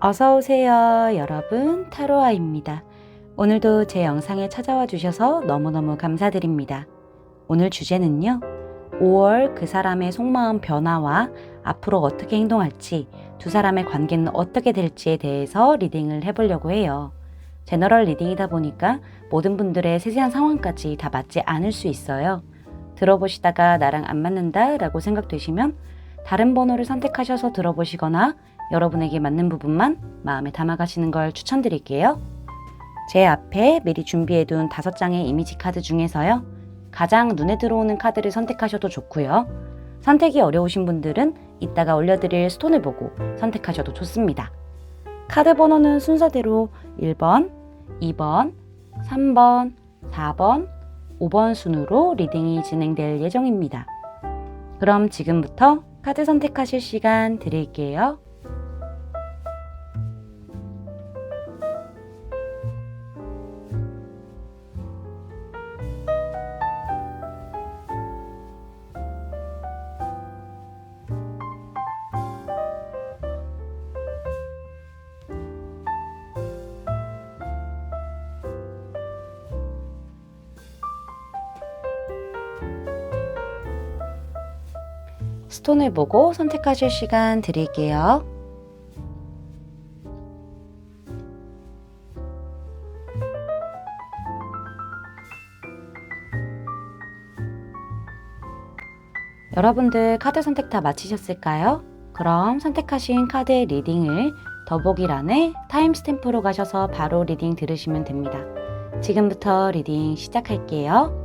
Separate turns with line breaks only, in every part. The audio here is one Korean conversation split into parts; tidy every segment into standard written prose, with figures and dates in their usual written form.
어서오세요 여러분, 타로아입니다. 오늘도 제 영상에 찾아와 주셔서 너무너무 감사드립니다. 오늘 주제는요, 5월 그 사람의 속마음 변화와 앞으로 어떻게 행동할지, 두 사람의 관계는 어떻게 될지에 대해서 리딩을 해보려고 해요. 제너럴 리딩이다 보니까 모든 분들의 세세한 상황까지 다 맞지 않을 수 있어요. 들어보시다가 나랑 안 맞는다 라고 생각되시면 다른 번호를 선택하셔서 들어보시거나 여러분에게 맞는 부분만 마음에 담아가시는 걸 추천드릴게요. 제 앞에 미리 준비해둔 5장의 이미지 카드 중에서요, 가장 눈에 들어오는 카드를 선택하셔도 좋고요. 선택이 어려우신 분들은 이따가 올려드릴 스톤을 보고 선택하셔도 좋습니다. 카드 번호는 순서대로 1번, 2번, 3번, 4번, 5번 순으로 리딩이 진행될 예정입니다. 그럼 지금부터 카드 선택하실 시간 드릴게요. 스톤을 보고 선택하실 시간 드릴게요. 여러분들 카드 선택 다 마치셨을까요? 그럼 선택하신 카드의 리딩을 더보기란에 타임스탬프로 가셔서 바로 리딩 들으시면 됩니다. 지금부터 리딩 시작할게요.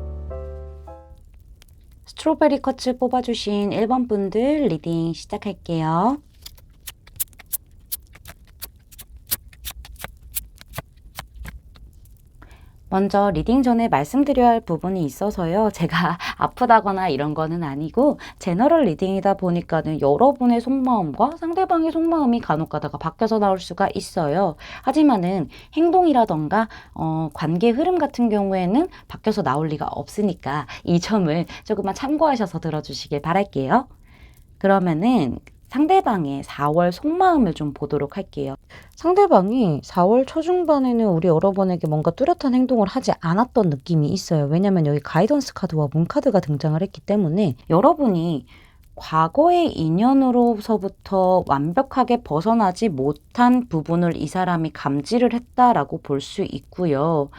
스트로베리 컷을 뽑아주신 1번 분들 리딩 시작할게요. 먼저 리딩 전에 말씀드려야 할 부분이 있어서요. 제가 아프다거나 이런 거는 아니고 제너럴 리딩이다 보니까는 여러분의 속마음과 상대방의 속마음이 간혹 가다가 바뀌어서 나올 수가 있어요. 하지만은 행동이라던가 관계 흐름 같은 경우에는 바뀌어서 나올 리가 없으니까 이 점을 조금만 참고하셔서 들어주시길 바랄게요. 그러면은 상대방의 4월 속마음을 좀 보도록 할게요. 상대방이 4월 초중반에는 우리 여러분에게 뭔가 뚜렷한 행동을 하지 않았던 느낌이 있어요. 왜냐면 여기 가이던스 카드와 문 카드가 등장을 했기 때문에 여러분이 과거의 인연으로서부터 완벽하게 벗어나지 못한 부분을 이 사람이 감지를 했다라고 볼 수 있고요.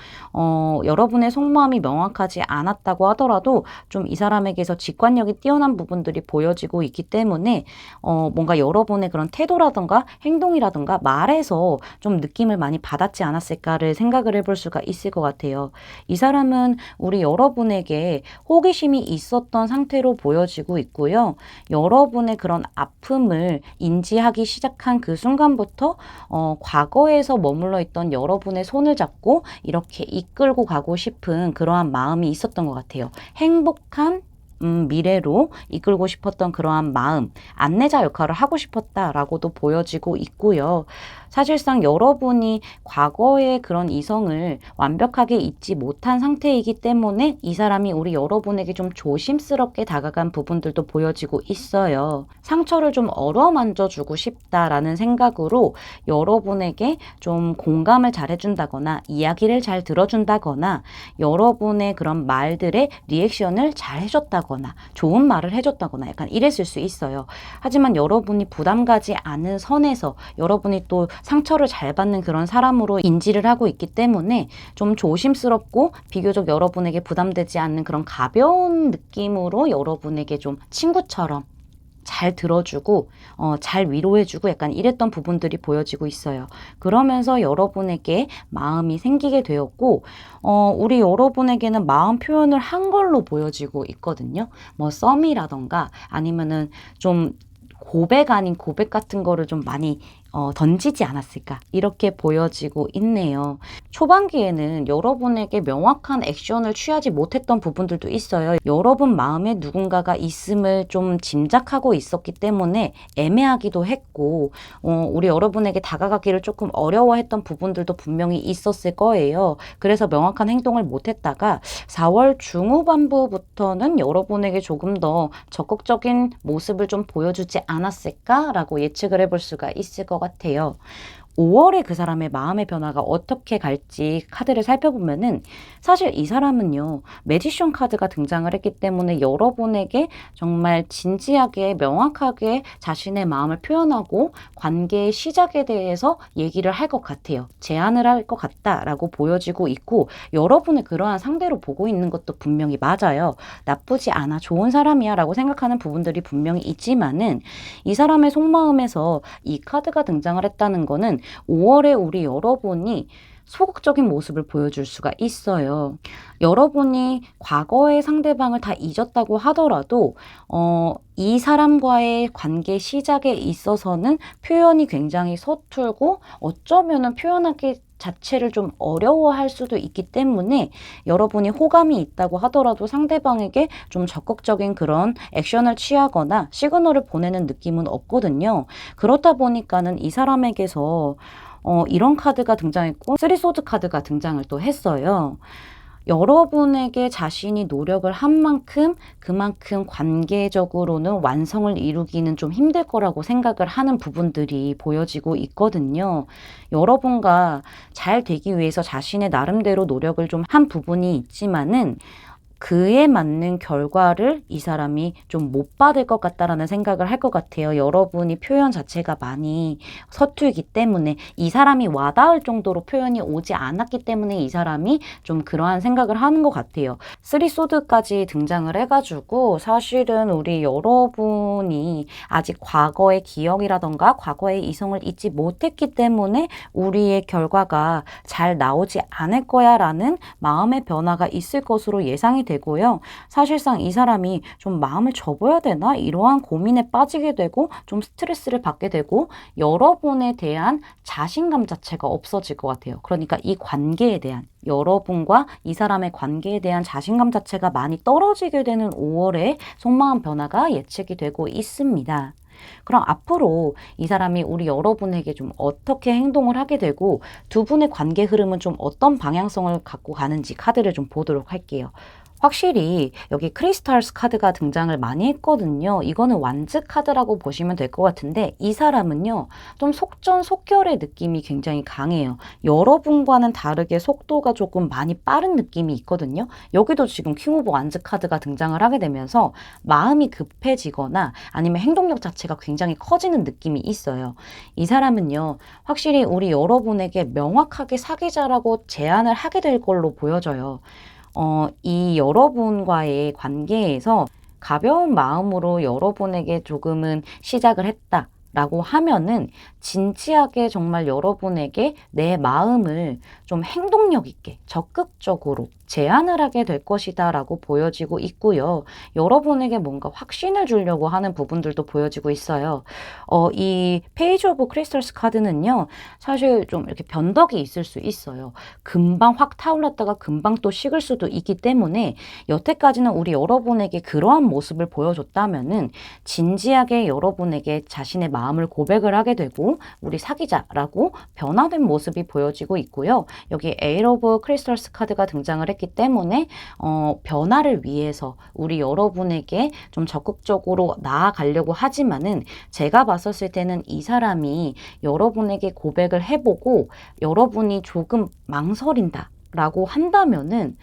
여러분의 속마음이 명확하지 않았다고 하더라도 좀 이 사람에게서 직관력이 뛰어난 부분들이 보여지고 있기 때문에 뭔가 여러분의 그런 태도라든가 행동이라든가 말에서 좀 느낌을 많이 받았지 않았을까를 생각을 해볼 수가 있을 것 같아요. 이 사람은 우리 여러분에게 호기심이 있었던 상태로 보여지고 있고요. 여러분의 그런 아픔을 인지하기 시작한 그 순간부터 과거에서 머물러 있던 여러분의 손을 잡고 이렇게 이끌고 가고 싶은 그러한 마음이 있었던 것 같아요. 행복한 미래로 이끌고 싶었던 그러한 마음, 안내자 역할을 하고 싶었다라고도 보여지고 있고요. 사실상 여러분이 과거의 그런 이성을 완벽하게 잊지 못한 상태이기 때문에 이 사람이 우리 여러분에게 좀 조심스럽게 다가간 부분들도 보여지고 있어요. 상처를 좀 어루만져주고 싶다라는 생각으로 여러분에게 좀 공감을 잘 해준다거나 이야기를 잘 들어준다거나 여러분의 그런 말들의 리액션을 잘 해줬다거나 좋은 말을 해줬다거나 약간 이랬을 수 있어요. 하지만 여러분이 부담 가지 않은 선에서 여러분이 또 상처를 잘 받는 그런 사람으로 인지를 하고 있기 때문에 좀 조심스럽고 비교적 여러분에게 부담되지 않는 그런 가벼운 느낌으로 여러분에게 좀 친구처럼 잘 들어주고 잘 위로해주고 약간 이랬던 부분들이 보여지고 있어요. 그러면서 여러분에게 마음이 생기게 되었고 우리 여러분에게는 마음 표현을 한 걸로 보여지고 있거든요. 뭐 썸이라던가 아니면은 좀 고백 아닌 고백 같은 거를 좀 많이 던지지 않았을까 이렇게 보여지고 있네요. 초반기에는 여러분에게 명확한 액션을 취하지 못했던 부분들도 있어요. 여러분 마음에 누군가가 있음을 좀 짐작하고 있었기 때문에 애매하기도 했고 우리 여러분에게 다가가기를 조금 어려워했던 부분들도 분명히 있었을 거예요. 그래서 명확한 행동을 못했다가 4월 중후반부부터는 여러분에게 조금 더 적극적인 모습을 좀 보여주지 않았을까라고 예측을 해볼 수가 있을 것 같아요. 5월에 그 사람의 마음의 변화가 어떻게 갈지 카드를 살펴보면은 사실 이 사람은요, 매지션 카드가 등장을 했기 때문에 여러분에게 정말 진지하게 명확하게 자신의 마음을 표현하고 관계의 시작에 대해서 얘기를 할 것 같아요. 제안을 할 것 같다라고 보여지고 있고, 여러분을 그러한 상대로 보고 있는 것도 분명히 맞아요. 나쁘지 않아, 좋은 사람이야 라고 생각하는 부분들이 분명히 있지만은 이 사람의 속마음에서 이 카드가 등장을 했다는 거는 5월에 우리 여러분이 소극적인 모습을 보여줄 수가 있어요. 여러분이 과거의 상대방을 다 잊었다고 하더라도 이 사람과의 관계 시작에 있어서는 표현이 굉장히 서툴고 어쩌면은 표현하기 자체를 좀 어려워할 수도 있기 때문에 여러분이 호감이 있다고 하더라도 상대방에게 좀 적극적인 그런 액션을 취하거나 시그널을 보내는 느낌은 없거든요. 그렇다 보니까는 이 사람에게서 이런 카드가 등장했고 쓰리 소드 카드가 등장을 또 했어요. 여러분에게 자신이 노력을 한 만큼 그만큼 관계적으로는 완성을 이루기는 좀 힘들 거라고 생각을 하는 부분들이 보여지고 있거든요. 여러분과 잘 되기 위해서 자신의 나름대로 노력을 좀 한 부분이 있지만은 그에 맞는 결과를 이 사람이 좀 못 받을 것 같다라는 생각을 할 것 같아요. 여러분이 표현 자체가 많이 서툴기 때문에 이 사람이 와닿을 정도로 표현이 오지 않았기 때문에 이 사람이 좀 그러한 생각을 하는 것 같아요. 쓰리 소드까지 등장을 해가지고 사실은 우리 여러분이 아직 과거의 기억이라던가 과거의 이성을 잊지 못했기 때문에 우리의 결과가 잘 나오지 않을 거야 라는 마음의 변화가 있을 것으로 예상이 되고요. 사실상 이 사람이 좀 마음을 접어야 되나? 이러한 고민에 빠지게 되고 좀 스트레스를 받게 되고 여러분에 대한 자신감 자체가 없어질 것 같아요. 그러니까 이 관계에 대한 여러분과 이 사람의 관계에 대한 자신감 자체가 많이 떨어지게 되는 5월에 속마음 변화가 예측이 되고 있습니다. 그럼 앞으로 이 사람이 우리 여러분에게 좀 어떻게 행동을 하게 되고 두 분의 관계 흐름은 좀 어떤 방향성을 갖고 가는지 카드를 좀 보도록 할게요. 확실히 여기 크리스탈스 카드가 등장을 많이 했거든요. 이거는 완즈 카드라고 보시면 될 것 같은데 이 사람은요. 좀 속전속결의 느낌이 굉장히 강해요. 여러분과는 다르게 속도가 조금 많이 빠른 느낌이 있거든요. 여기도 지금 킹 오브 완즈 카드가 등장을 하게 되면서 마음이 급해지거나 아니면 행동력 자체가 굉장히 커지는 느낌이 있어요. 이 사람은요. 확실히 우리 여러분에게 명확하게 사귀자라고 제안을 하게 될 걸로 보여져요. 이 여러분과의 관계에서 가벼운 마음으로 여러분에게 조금은 시작을 했다라고 하면은 진지하게 정말 여러분에게 내 마음을 좀 행동력 있게 적극적으로 제안을 하게 될 것이다 라고 보여지고 있고요. 여러분에게 뭔가 확신을 주려고 하는 부분들도 보여지고 있어요. 이 페이지 오브 크리스탈스 카드는요. 사실 좀 이렇게 변덕이 있을 수 있어요. 금방 확 타올랐다가 금방 또 식을 수도 있기 때문에 여태까지는 우리 여러분에게 그러한 모습을 보여줬다면은 진지하게 여러분에게 자신의 마음을 고백을 하게 되고 우리 사귀자라고 변화된 모습이 보여지고 있고요. 여기 에이트 오브 크리스탈스 카드가 등장을 했기 때문에 변화를 위해서 우리 여러분에게 좀 적극적으로 나아가려고 하지만은 제가 봤었을 때는 이 사람이 여러분에게 고백을 해보고 여러분이 조금 망설인다 라고 한다면은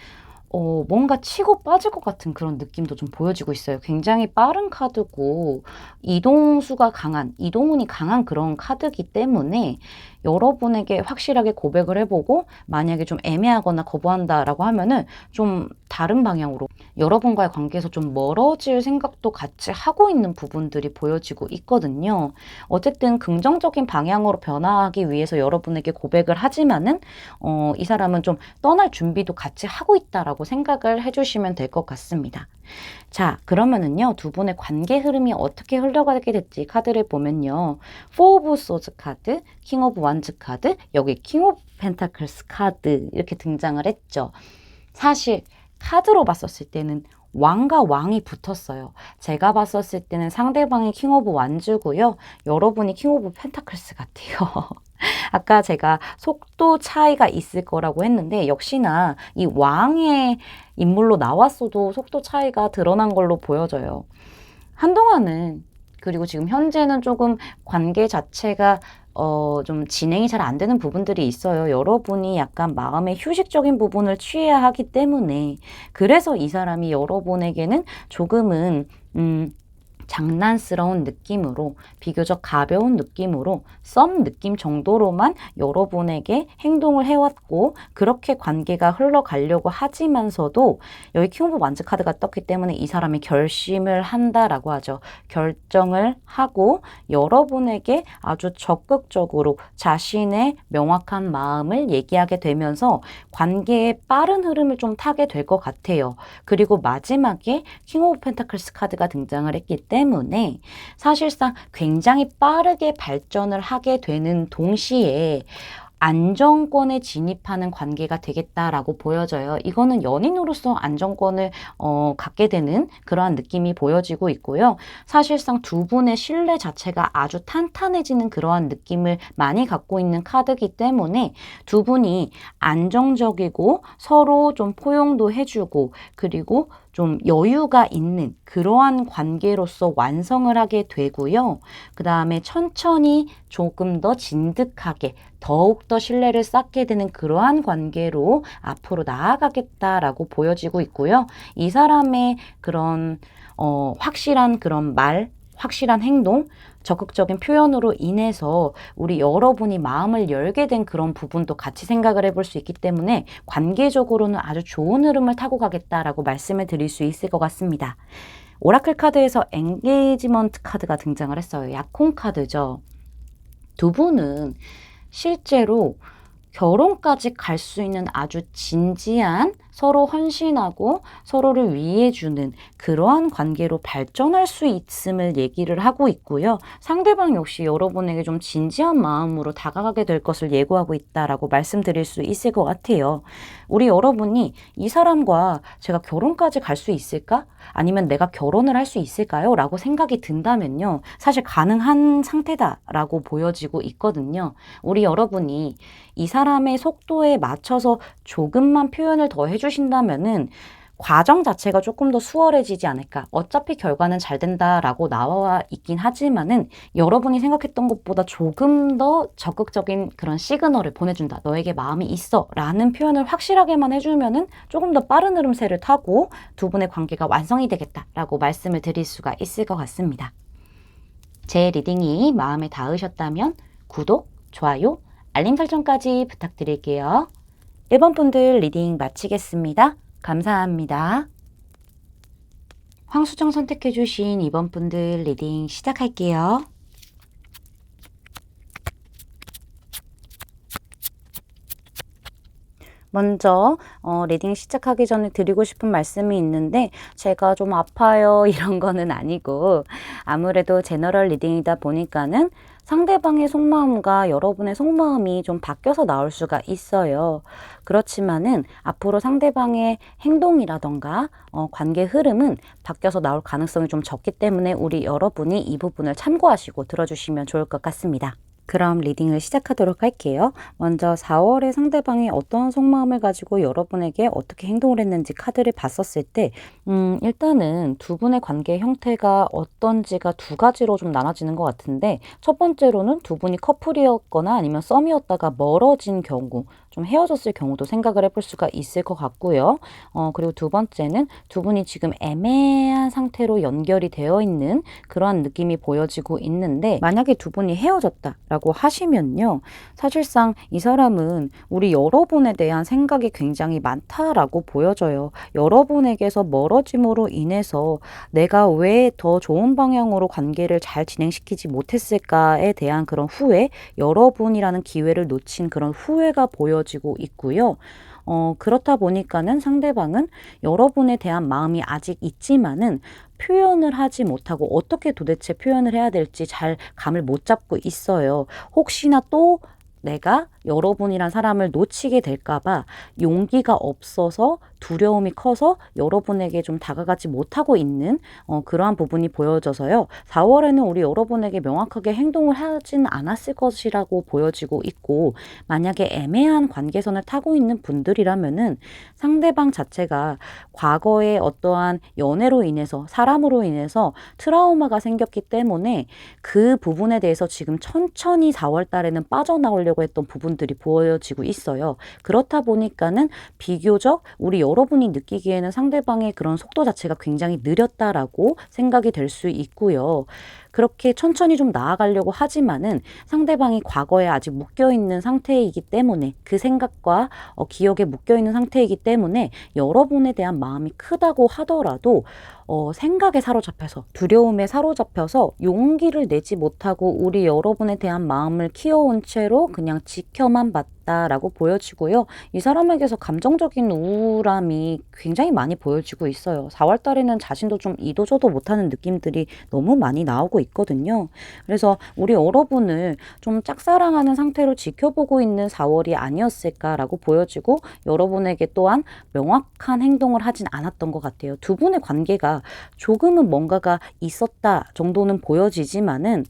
뭔가 치고 빠질 것 같은 그런 느낌도 좀 보여지고 있어요. 굉장히 빠른 카드고 이동운이 강한 그런 카드이기 때문에 여러분에게 확실하게 고백을 해보고 만약에 좀 애매하거나 거부한다라고 하면은 좀 다른 방향으로 여러분과의 관계에서 좀 멀어질 생각도 같이 하고 있는 부분들이 보여지고 있거든요. 어쨌든 긍정적인 방향으로 변화하기 위해서 여러분에게 고백을 하지만은 이 사람은 좀 떠날 준비도 같이 하고 있다라고 생각을 해주시면 될 것 같습니다. 자, 그러면은요, 두 분의 관계 흐름이 어떻게 흘러가게 될지 카드를 보면요. 포 오브 소즈 카드, 킹 오브 완즈 카드, 여기 킹 오브 펜타클스 카드 이렇게 등장을 했죠. 사실 카드로 봤었을 때는 왕과 왕이 붙었어요. 제가 봤었을 때는 상대방이 킹 오브 완즈고요. 여러분이 킹 오브 펜타클스 같아요. 아까 제가 속도 차이가 있을 거라고 했는데 역시나 이 왕의 인물로 나왔어도 속도 차이가 드러난 걸로 보여져요. 한동안은 그리고 지금 현재는 조금 관계 자체가 좀 진행이 잘 안 되는 부분들이 있어요. 여러분이 약간 마음의 휴식적인 부분을 취해야 하기 때문에 그래서 이 사람이 여러분에게는 조금은 장난스러운 느낌으로 비교적 가벼운 느낌으로 썸 느낌 정도로만 여러분에게 행동을 해왔고 그렇게 관계가 흘러가려고 하지만서도 여기 킹 오브 완즈 카드가 떴기 때문에 이 사람이 결심을 한다라고 하죠. 결정을 하고 여러분에게 아주 적극적으로 자신의 명확한 마음을 얘기하게 되면서 관계의 빠른 흐름을 좀 타게 될 것 같아요. 그리고 마지막에 킹 오브 펜타클스 카드가 등장을 했기 때문에 사실상 굉장히 빠르게 발전을 하게 되는 동시에 안정권에 진입하는 관계가 되겠다라고 보여져요. 이거는 연인으로서 안정권을 갖게 되는 그러한 느낌이 보여지고 있고요. 사실상 두 분의 신뢰 자체가 아주 탄탄해지는 그러한 느낌을 많이 갖고 있는 카드이기 때문에 두 분이 안정적이고 서로 좀 포용도 해주고 그리고 좀 여유가 있는 그러한 관계로서 완성을 하게 되고요. 그 다음에 천천히 조금 더 진득하게 더욱더 신뢰를 쌓게 되는 그러한 관계로 앞으로 나아가겠다라고 보여지고 있고요. 이 사람의 그런 확실한 그런 말, 확실한 행동, 적극적인 표현으로 인해서 우리 여러분이 마음을 열게 된 그런 부분도 같이 생각을 해볼 수 있기 때문에 관계적으로는 아주 좋은 흐름을 타고 가겠다라고 말씀을 드릴 수 있을 것 같습니다. 오라클 카드에서 엔게이지먼트 카드가 등장을 했어요. 약혼 카드죠. 두 분은 실제로 결혼까지 갈 수 있는 아주 진지한 서로 헌신하고 서로를 위해주는 그러한 관계로 발전할 수 있음을 얘기를 하고 있고요. 상대방 역시 여러분에게 좀 진지한 마음으로 다가가게 될 것을 예고하고 있다라고 말씀드릴 수 있을 것 같아요. 우리 여러분이 이 사람과 제가 결혼까지 갈 수 있을까? 아니면 내가 결혼을 할 수 있을까요? 라고 생각이 든다면요. 사실 가능한 상태다라고 보여지고 있거든요. 우리 여러분이 이 사람의 속도에 맞춰서 조금만 표현을 더 해주신다면은 과정 자체가 조금 더 수월해지지 않을까. 어차피 결과는 잘 된다라고 나와 있긴 하지만은 여러분이 생각했던 것보다 조금 더 적극적인 그런 시그널을 보내준다. 너에게 마음이 있어. 라는 표현을 확실하게만 해주면은 조금 더 빠른 흐름세를 타고 두 분의 관계가 완성이 되겠다라고 말씀을 드릴 수가 있을 것 같습니다. 제 리딩이 마음에 닿으셨다면 구독, 좋아요, 알림 설정까지 부탁드릴게요. 1번 분들 리딩 마치겠습니다. 감사합니다. 황수정 선택해주신 2번 분들 리딩 시작할게요. 먼저 리딩 시작하기 전에 드리고 싶은 말씀이 있는데 제가 좀 아파요 이런 거는 아니고 아무래도 제너럴 리딩이다 보니까는 상대방의 속마음과 여러분의 속마음이 좀 바뀌어서 나올 수가 있어요. 그렇지만은 앞으로 상대방의 행동이라던가 관계 흐름은 바뀌어서 나올 가능성이 좀 적기 때문에 우리 여러분이 이 부분을 참고하시고 들어주시면 좋을 것 같습니다. 그럼 리딩을 시작하도록 할게요. 먼저 4월에 상대방이 어떤 속마음을 가지고 여러분에게 어떻게 행동을 했는지 카드를 봤었을 때 일단은 두 분의 관계 형태가 어떤지가 두 가지로 좀 나눠지는 것 같은데 첫 번째로는 두 분이 커플이었거나 아니면 썸이었다가 멀어진 경우 좀 헤어졌을 경우도 생각을 해볼 수가 있을 것 같고요. 그리고 두 번째는 두 분이 지금 애매한 상태로 연결이 되어 있는 그러한 느낌이 보여지고 있는데 만약에 두 분이 헤어졌다라고 라고 하시면요. 사실상 이 사람은 우리 여러분에 대한 생각이 굉장히 많다라고 보여져요. 여러분에게서 멀어짐으로 인해서 내가 왜 더 좋은 방향으로 관계를 잘 진행시키지 못했을까에 대한 그런 후회, 여러분이라는 기회를 놓친 그런 후회가 보여지고 있고요. 그렇다 보니까는 상대방은 여러분에 대한 마음이 아직 있지만은 표현을 하지 못하고 어떻게 도대체 표현을 해야 될지 잘 감을 못 잡고 있어요. 혹시나 또 내가 여러분이란 사람을 놓치게 될까봐 용기가 없어서 두려움이 커서 여러분에게 좀 다가가지 못하고 있는 그러한 부분이 보여져서요. 4월에는 우리 여러분에게 명확하게 행동을 하진 않았을 것이라고 보여지고 있고, 만약에 애매한 관계선을 타고 있는 분들이라면은 상대방 자체가 과거의 어떠한 연애로 인해서, 사람으로 인해서 트라우마가 생겼기 때문에 그 부분에 대해서 지금 천천히 4월 달에는 빠져나오려고 했던 부분들이 보여지고 있어요. 그렇다 보니까는 비교적 우리 여러분이 느끼기에는 상대방의 그런 속도 자체가 굉장히 느렸다라고 생각이 될 수 있고요. 그렇게 천천히 좀 나아가려고 하지만은 상대방이 과거에 아직 묶여있는 상태이기 때문에, 그 생각과 기억에 묶여있는 상태이기 때문에 여러분에 대한 마음이 크다고 하더라도 생각에 사로잡혀서, 두려움에 사로잡혀서 용기를 내지 못하고 우리 여러분에 대한 마음을 키워온 채로 그냥 지켜만 봤다라고 보여지고요. 이 사람에게서 감정적인 우울함이 굉장히 많이 보여지고 있어요. 4월 달에는 자신도 좀 이도저도 못하는 느낌들이 너무 많이 나오고 있거든요. 그래서 우리 여러분을 좀 짝사랑하는 상태로 지켜보고 있는 4월이 아니었을까라고 보여지고, 여러분에게 또한 명확한 행동을 하진 않았던 것 같아요. 두 분의 관계가 조금은 뭔가가 있었다 정도는 보여지지만은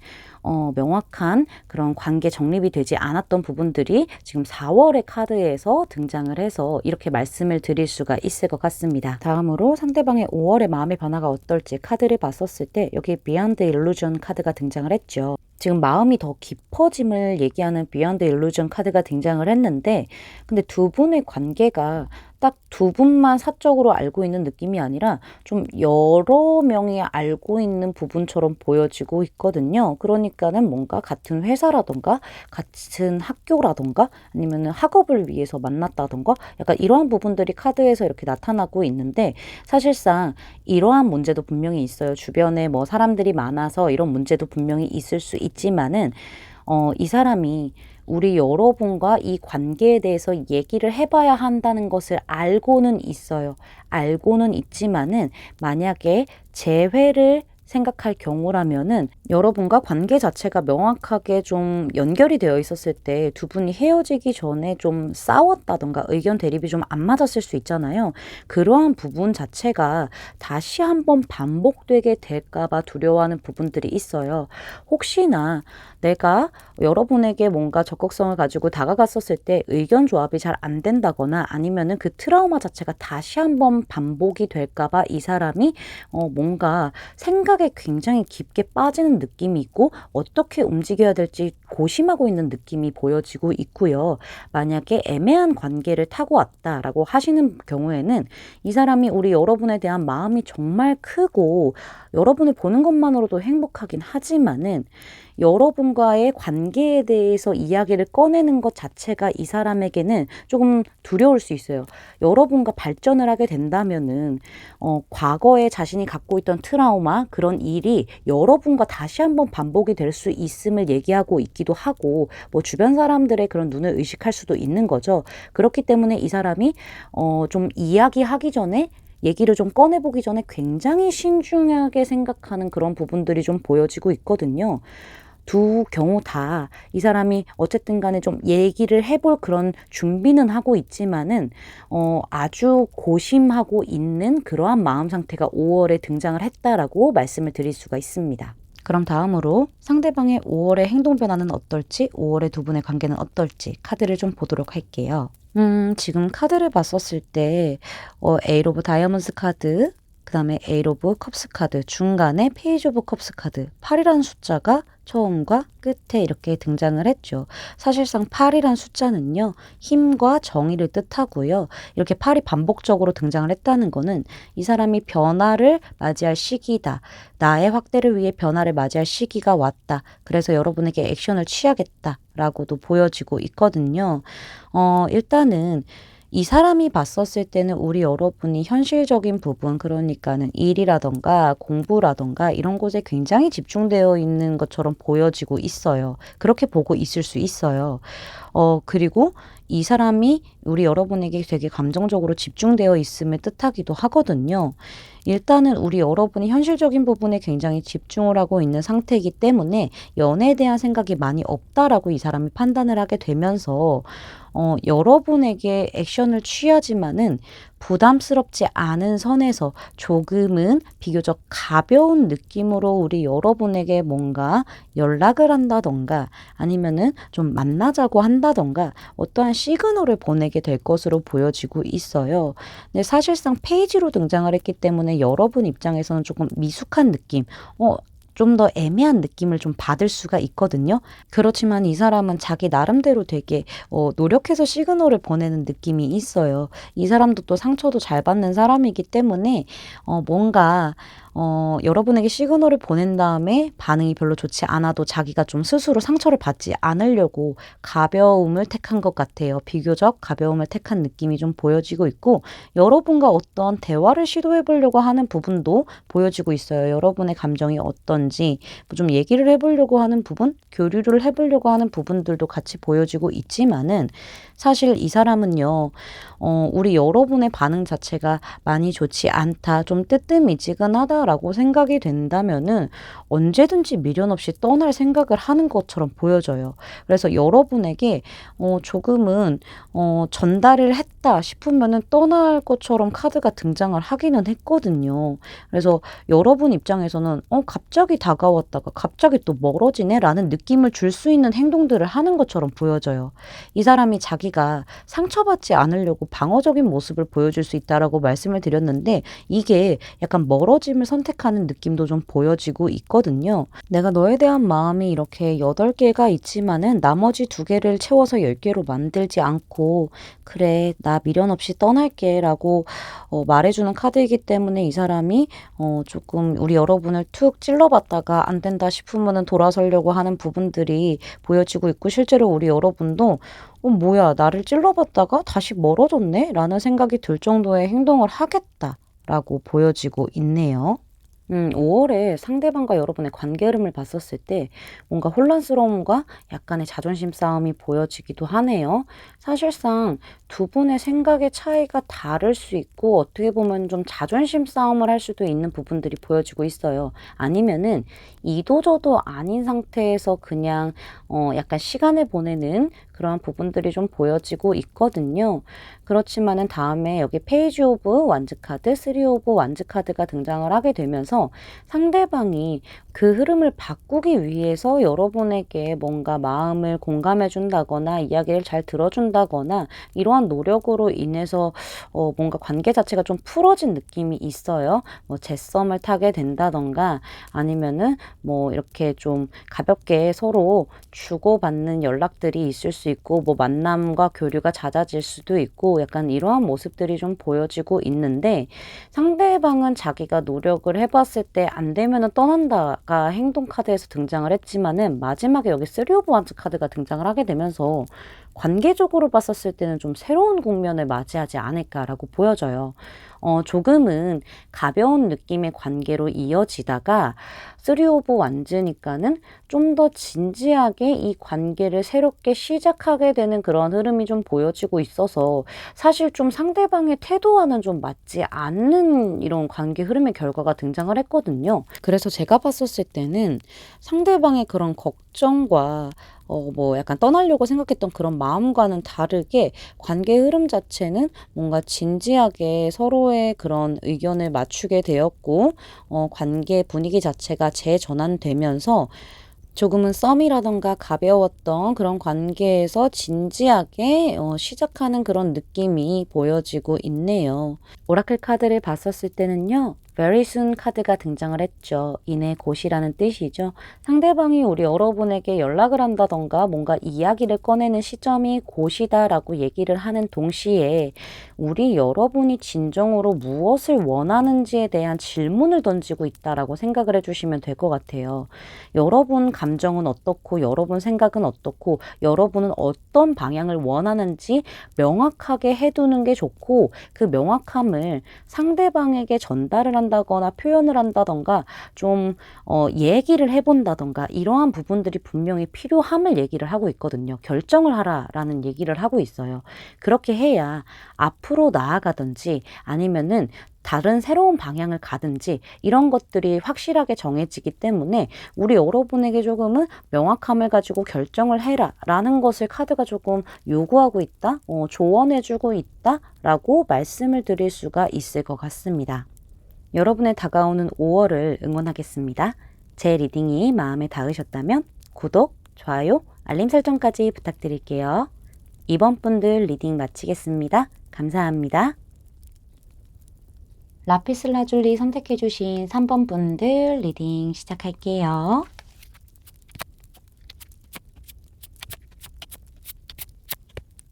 명확한 그런 관계 정립이 되지 않았던 부분들이 지금 4월의 카드에서 등장을 해서 이렇게 말씀을 드릴 수가 있을 것 같습니다. 다음으로 상대방의 5월의 마음의 변화가 어떨지 카드를 봤었을 때 여기 Beyond Illusion 카드가 등장을 했죠. 지금 마음이 더 깊어짐을 얘기하는 Beyond Illusion 카드가 등장을 했는데, 근데 두 분의 관계가 딱 두 분만 사적으로 알고 있는 느낌이 아니라 좀 여러 명이 알고 있는 부분처럼 보여지고 있거든요. 그러니까는 뭔가 같은 회사라던가 같은 학교라던가 아니면 학업을 위해서 만났다던가 약간 이러한 부분들이 카드에서 이렇게 나타나고 있는데, 사실상 이러한 문제도 분명히 있어요. 주변에 뭐 사람들이 많아서 이런 문제도 분명히 있을 수 있지만은 이 사람이 우리 여러분과 이 관계에 대해서 얘기를 해봐야 한다는 것을 알고는 있어요. 알고는 있지만은 만약에 재회를 생각할 경우라면은 여러분과 관계 자체가 명확하게 좀 연결이 되어 있었을 때 두 분이 헤어지기 전에 좀 싸웠다던가 의견 대립이 좀 안 맞았을 수 있잖아요. 그러한 부분 자체가 다시 한번 반복되게 될까봐 두려워하는 부분들이 있어요. 혹시나 내가 여러분에게 뭔가 적극성을 가지고 다가갔었을 때 의견 조합이 잘 안 된다거나 아니면은 그 트라우마 자체가 다시 한번 반복이 될까봐 이 사람이 뭔가 생각에 굉장히 깊게 빠지는 느낌이 있고 어떻게 움직여야 될지 고심하고 있는 느낌이 보여지고 있고요. 만약에 애매한 관계를 타고 왔다라고 하시는 경우에는 이 사람이 우리 여러분에 대한 마음이 정말 크고 여러분을 보는 것만으로도 행복하긴 하지만은 여러분과의 관계에 대해서 이야기를 꺼내는 것 자체가 이 사람에게는 조금 두려울 수 있어요. 여러분과 발전을 하게 된다면은 과거에 자신이 갖고 있던 트라우마, 그런 일이 여러분과 다시 한번 반복이 될 수 있음을 얘기하고 있기도 하고, 뭐 주변 사람들의 그런 눈을 의식할 수도 있는 거죠. 그렇기 때문에 이 사람이 좀 이야기하기 전에, 얘기를 좀 꺼내보기 전에 굉장히 신중하게 생각하는 그런 부분들이 좀 보여지고 있거든요. 두 경우 다 이 사람이 어쨌든 간에 좀 얘기를 해볼 그런 준비는 하고 있지만은 아주 고심하고 있는 그러한 마음 상태가 5월에 등장을 했다라고 말씀을 드릴 수가 있습니다. 그럼 다음으로 상대방의 5월의 행동 변화는 어떨지, 5월의 두 분의 관계는 어떨지 카드를 좀 보도록 할게요. 지금 카드를 봤었을 때 에이트 오브 다이아몬드 카드, 그 다음에 에이트 오브 컵스 카드, 중간에 페이지 오브 컵스 카드, 8이라는 숫자가 처음과 끝에 이렇게 등장을 했죠. 사실상 8이란 숫자는요, 힘과 정의를 뜻하고요. 이렇게 8이 반복적으로 등장을 했다는 거는 이 사람이 변화를 맞이할 시기다. 나의 확대를 위해 변화를 맞이할 시기가 왔다. 그래서 여러분에게 액션을 취하겠다라고도 보여지고 있거든요. 일단은 이 사람이 봤었을 때는 우리 여러분이 현실적인 부분, 그러니까는 일이라던가 공부라던가 이런 곳에 굉장히 집중되어 있는 것처럼 보여지고 있어요. 그렇게 보고 있을 수 있어요. 그리고 이 사람이 우리 여러분에게 되게 감정적으로 집중되어 있음을 뜻하기도 하거든요. 일단은 우리 여러분이 현실적인 부분에 굉장히 집중을 하고 있는 상태이기 때문에 연애에 대한 생각이 많이 없다라고 이 사람이 판단을 하게 되면서 여러분에게 액션을 취하지만은 부담스럽지 않은 선에서 조금은 비교적 가벼운 느낌으로 우리 여러분에게 뭔가 연락을 한다던가 아니면은 좀 만나자고 한다던가 어떠한 시그널을 보내게 될 것으로 보여지고 있어요. 근데 사실상 페이지로 등장을 했기 때문에 여러분 입장에서는 조금 미숙한 느낌, 좀 더 애매한 느낌을 좀 받을 수가 있거든요. 그렇지만 이 사람은 자기 나름대로 되게 노력해서 시그널을 보내는 느낌이 있어요. 이 사람도 또 상처도 잘 받는 사람이기 때문에 뭔가 여러분에게 시그널을 보낸 다음에 반응이 별로 좋지 않아도 자기가 좀 스스로 상처를 받지 않으려고 가벼움을 택한 것 같아요. 비교적 가벼움을 택한 느낌이 좀 보여지고 있고 여러분과 어떤 대화를 시도해 보려고 하는 부분도 보여지고 있어요. 여러분의 감정이 어떤지 좀 얘기를 해보려고 하는 부분, 교류를 해보려고 하는 부분들도 같이 보여지고 있지만은 사실 이 사람은요, 우리 여러분의 반응 자체가 많이 좋지 않다, 좀 뜨뜻미지근하다라고 생각이 된다면은 언제든지 미련 없이 떠날 생각을 하는 것처럼 보여져요. 그래서 여러분에게 조금은 전달을 했다 싶으면은 떠날 것처럼 카드가 등장을 하기는 했거든요. 그래서 여러분 입장에서는 갑자기 다가왔다가 갑자기 또 멀어지네 라는 느낌을 줄 수 있는 행동들을 하는 것처럼 보여져요. 이 사람이 자기가 상처받지 않으려고 방어적인 모습을 보여줄 수 있다라고 말씀을 드렸는데 이게 약간 멀어짐을 선택하는 느낌도 좀 보여지고 있거든요. 내가 너에 대한 마음이 이렇게 8개가 있지만은 나머지 2개를 채워서 10개로 만들지 않고 그래, 나 미련 없이 떠날게 라고 말해주는 카드이기 때문에 이 사람이 조금 우리 여러분을 툭 찔러봤다가 안 된다 싶으면은 돌아서려고 하는 부분들이 보여지고 있고 실제로 우리 여러분도 뭐야, 나를 찔러봤다가 다시 멀어졌네? 라는 생각이 들 정도의 행동을 하겠다라고 보여지고 있네요. 5월에 상대방과 여러분의 관계 흐름을 봤었을 때 뭔가 혼란스러움과 약간의 자존심 싸움이 보여지기도 하네요. 사실상 두 분의 생각의 차이가 다를 수 있고 어떻게 보면 좀 자존심 싸움을 할 수도 있는 부분들이 보여지고 있어요. 아니면은 이도저도 아닌 상태에서 그냥 약간 시간을 보내는 그러한 부분들이 좀 보여지고 있거든요. 그렇지만은 다음에 여기 페이지 오브 완즈 카드, 3 오브 완즈 카드가 등장을 하게 되면서 상대방이 그 흐름을 바꾸기 위해서 여러분에게 뭔가 마음을 공감해 준다거나 이야기를 잘 들어준다거나 이러한 노력으로 인해서 뭔가 관계 자체가 좀 풀어진 느낌이 있어요. 뭐 재썸을 타게 된다던가 아니면은 뭐 이렇게 좀 가볍게 서로 주고받는 연락들이 있을 수 있고 뭐 만남과 교류가 잦아질 수도 있고 약간 이러한 모습들이 좀 보여지고 있는데 상대방은 자기가 노력을 해봤을 때 안 되면은 떠난다가 행동 카드에서 등장을 했지만은 마지막에 여기 3 오브 완즈 카드가 등장을 하게 되면서 관계적으로 봤었을 때는 좀 새로운 국면을 맞이하지 않을까라고 보여져요. 조금은 가벼운 느낌의 관계로 이어지다가 3 오브 완즈니까는 좀 더 진지하게 이 관계를 새롭게 시작하게 되는 그런 흐름이 좀 보여지고 있어서 사실 좀 상대방의 태도와는 좀 맞지 않는 이런 관계 흐름의 결과가 등장을 했거든요. 그래서 제가 봤었을 때는 상대방의 그런 걱정과 뭐 약간 떠나려고 생각했던 그런 마음과는 다르게 관계 흐름 자체는 뭔가 진지하게 서로의 그런 의견을 맞추게 되었고, 관계 분위기 자체가 재전환되면서 조금은 썸이라던가 가벼웠던 그런 관계에서 진지하게 시작하는 그런 느낌이 보여지고 있네요. 오라클 카드를 봤었을 때는요. very soon 카드가 등장을 했죠. 이내 곧이라는 뜻이죠. 상대방이 우리 여러분에게 연락을 한다던가 뭔가 이야기를 꺼내는 시점이 곧이다라고 얘기를 하는 동시에 우리 여러분이 진정으로 무엇을 원하는지에 대한 질문을 던지고 있다라고 생각을 해주시면 될 것 같아요. 여러분 감정은 어떻고 여러분 생각은 어떻고 여러분은 어떤 방향을 원하는지 명확하게 해두는 게 좋고 그 명확함을 상대방에게 전달을 한다거나 표현을 한다던가 좀 얘기를 해본다던가 이러한 부분들이 분명히 필요함을 얘기를 하고 있거든요. 결정을 하라라는 얘기를 하고 있어요. 그렇게 해야 앞으로 나아가든지 아니면은 다른 새로운 방향을 가든지 이런 것들이 확실하게 정해지기 때문에 우리 여러분에게 조금은 명확함을 가지고 결정을 해라 라는 것을 카드가 조금 요구하고 있다, 조언해주고 있다 라고 말씀을 드릴 수가 있을 것 같습니다. 여러분의 다가오는 5월을 응원하겠습니다. 제 리딩이 마음에 닿으셨다면 구독, 좋아요, 알림 설정까지 부탁드릴게요. 이번 분들 리딩 마치겠습니다. 감사합니다. 라피슬라줄리 선택해주신 3번 분들 리딩 시작할게요.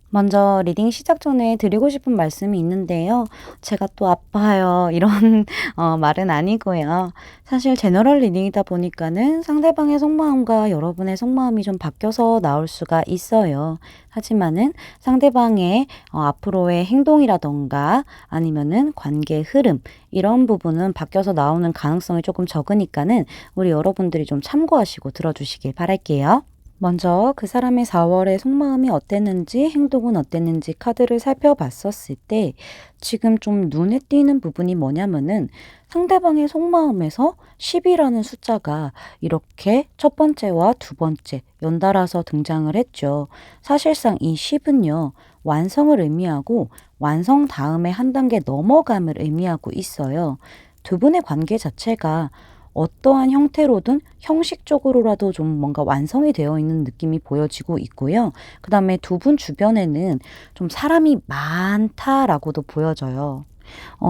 먼저 리딩 시작 전에 드리고 싶은 말씀이 있는데요. 제가 또 아파요. 이런 말은 아니고요. 사실 제너럴 리딩이다 보니까는 상대방의 속마음과 여러분의 속마음이 좀 바뀌어서 나올 수가 있어요. 하지만은 상대방의 앞으로의 행동이라던가 아니면은 관계의 흐름 이런 부분은 바뀌어서 나오는 가능성이 조금 적으니까는 우리 여러분들이 좀 참고하시고 들어주시길 바랄게요. 먼저 그 사람의 4월의 속마음이 어땠는지 행동은 어땠는지 카드를 살펴봤었을 때 지금 좀 눈에 띄는 부분이 뭐냐면은 상대방의 속마음에서 10이라는 숫자가 이렇게 첫 번째와 두 번째 연달아서 등장을 했죠. 사실상 이 10은요. 완성을 의미하고 완성 다음에 한 단계 넘어감을 의미하고 있어요. 두 분의 관계 자체가 어떠한 형태로든 형식적으로라도 좀 뭔가 완성이 되어 있는 느낌이 보여지고 있고요. 그 다음에 두 분 주변에는 좀 사람이 많다라고도 보여져요.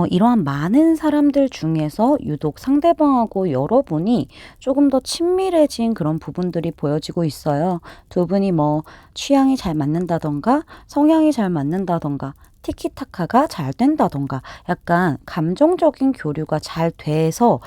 이러한 많은 사람들 중에서 유독 상대방하고 여러분이 조금 더 친밀해진 그런 부분들이 보여지고 있어요. 두 분이 뭐 취향이 잘 맞는다던가 성향이 잘 맞는다던가 티키타카가 잘 된다던가 약간 감정적인 교류가 잘 돼서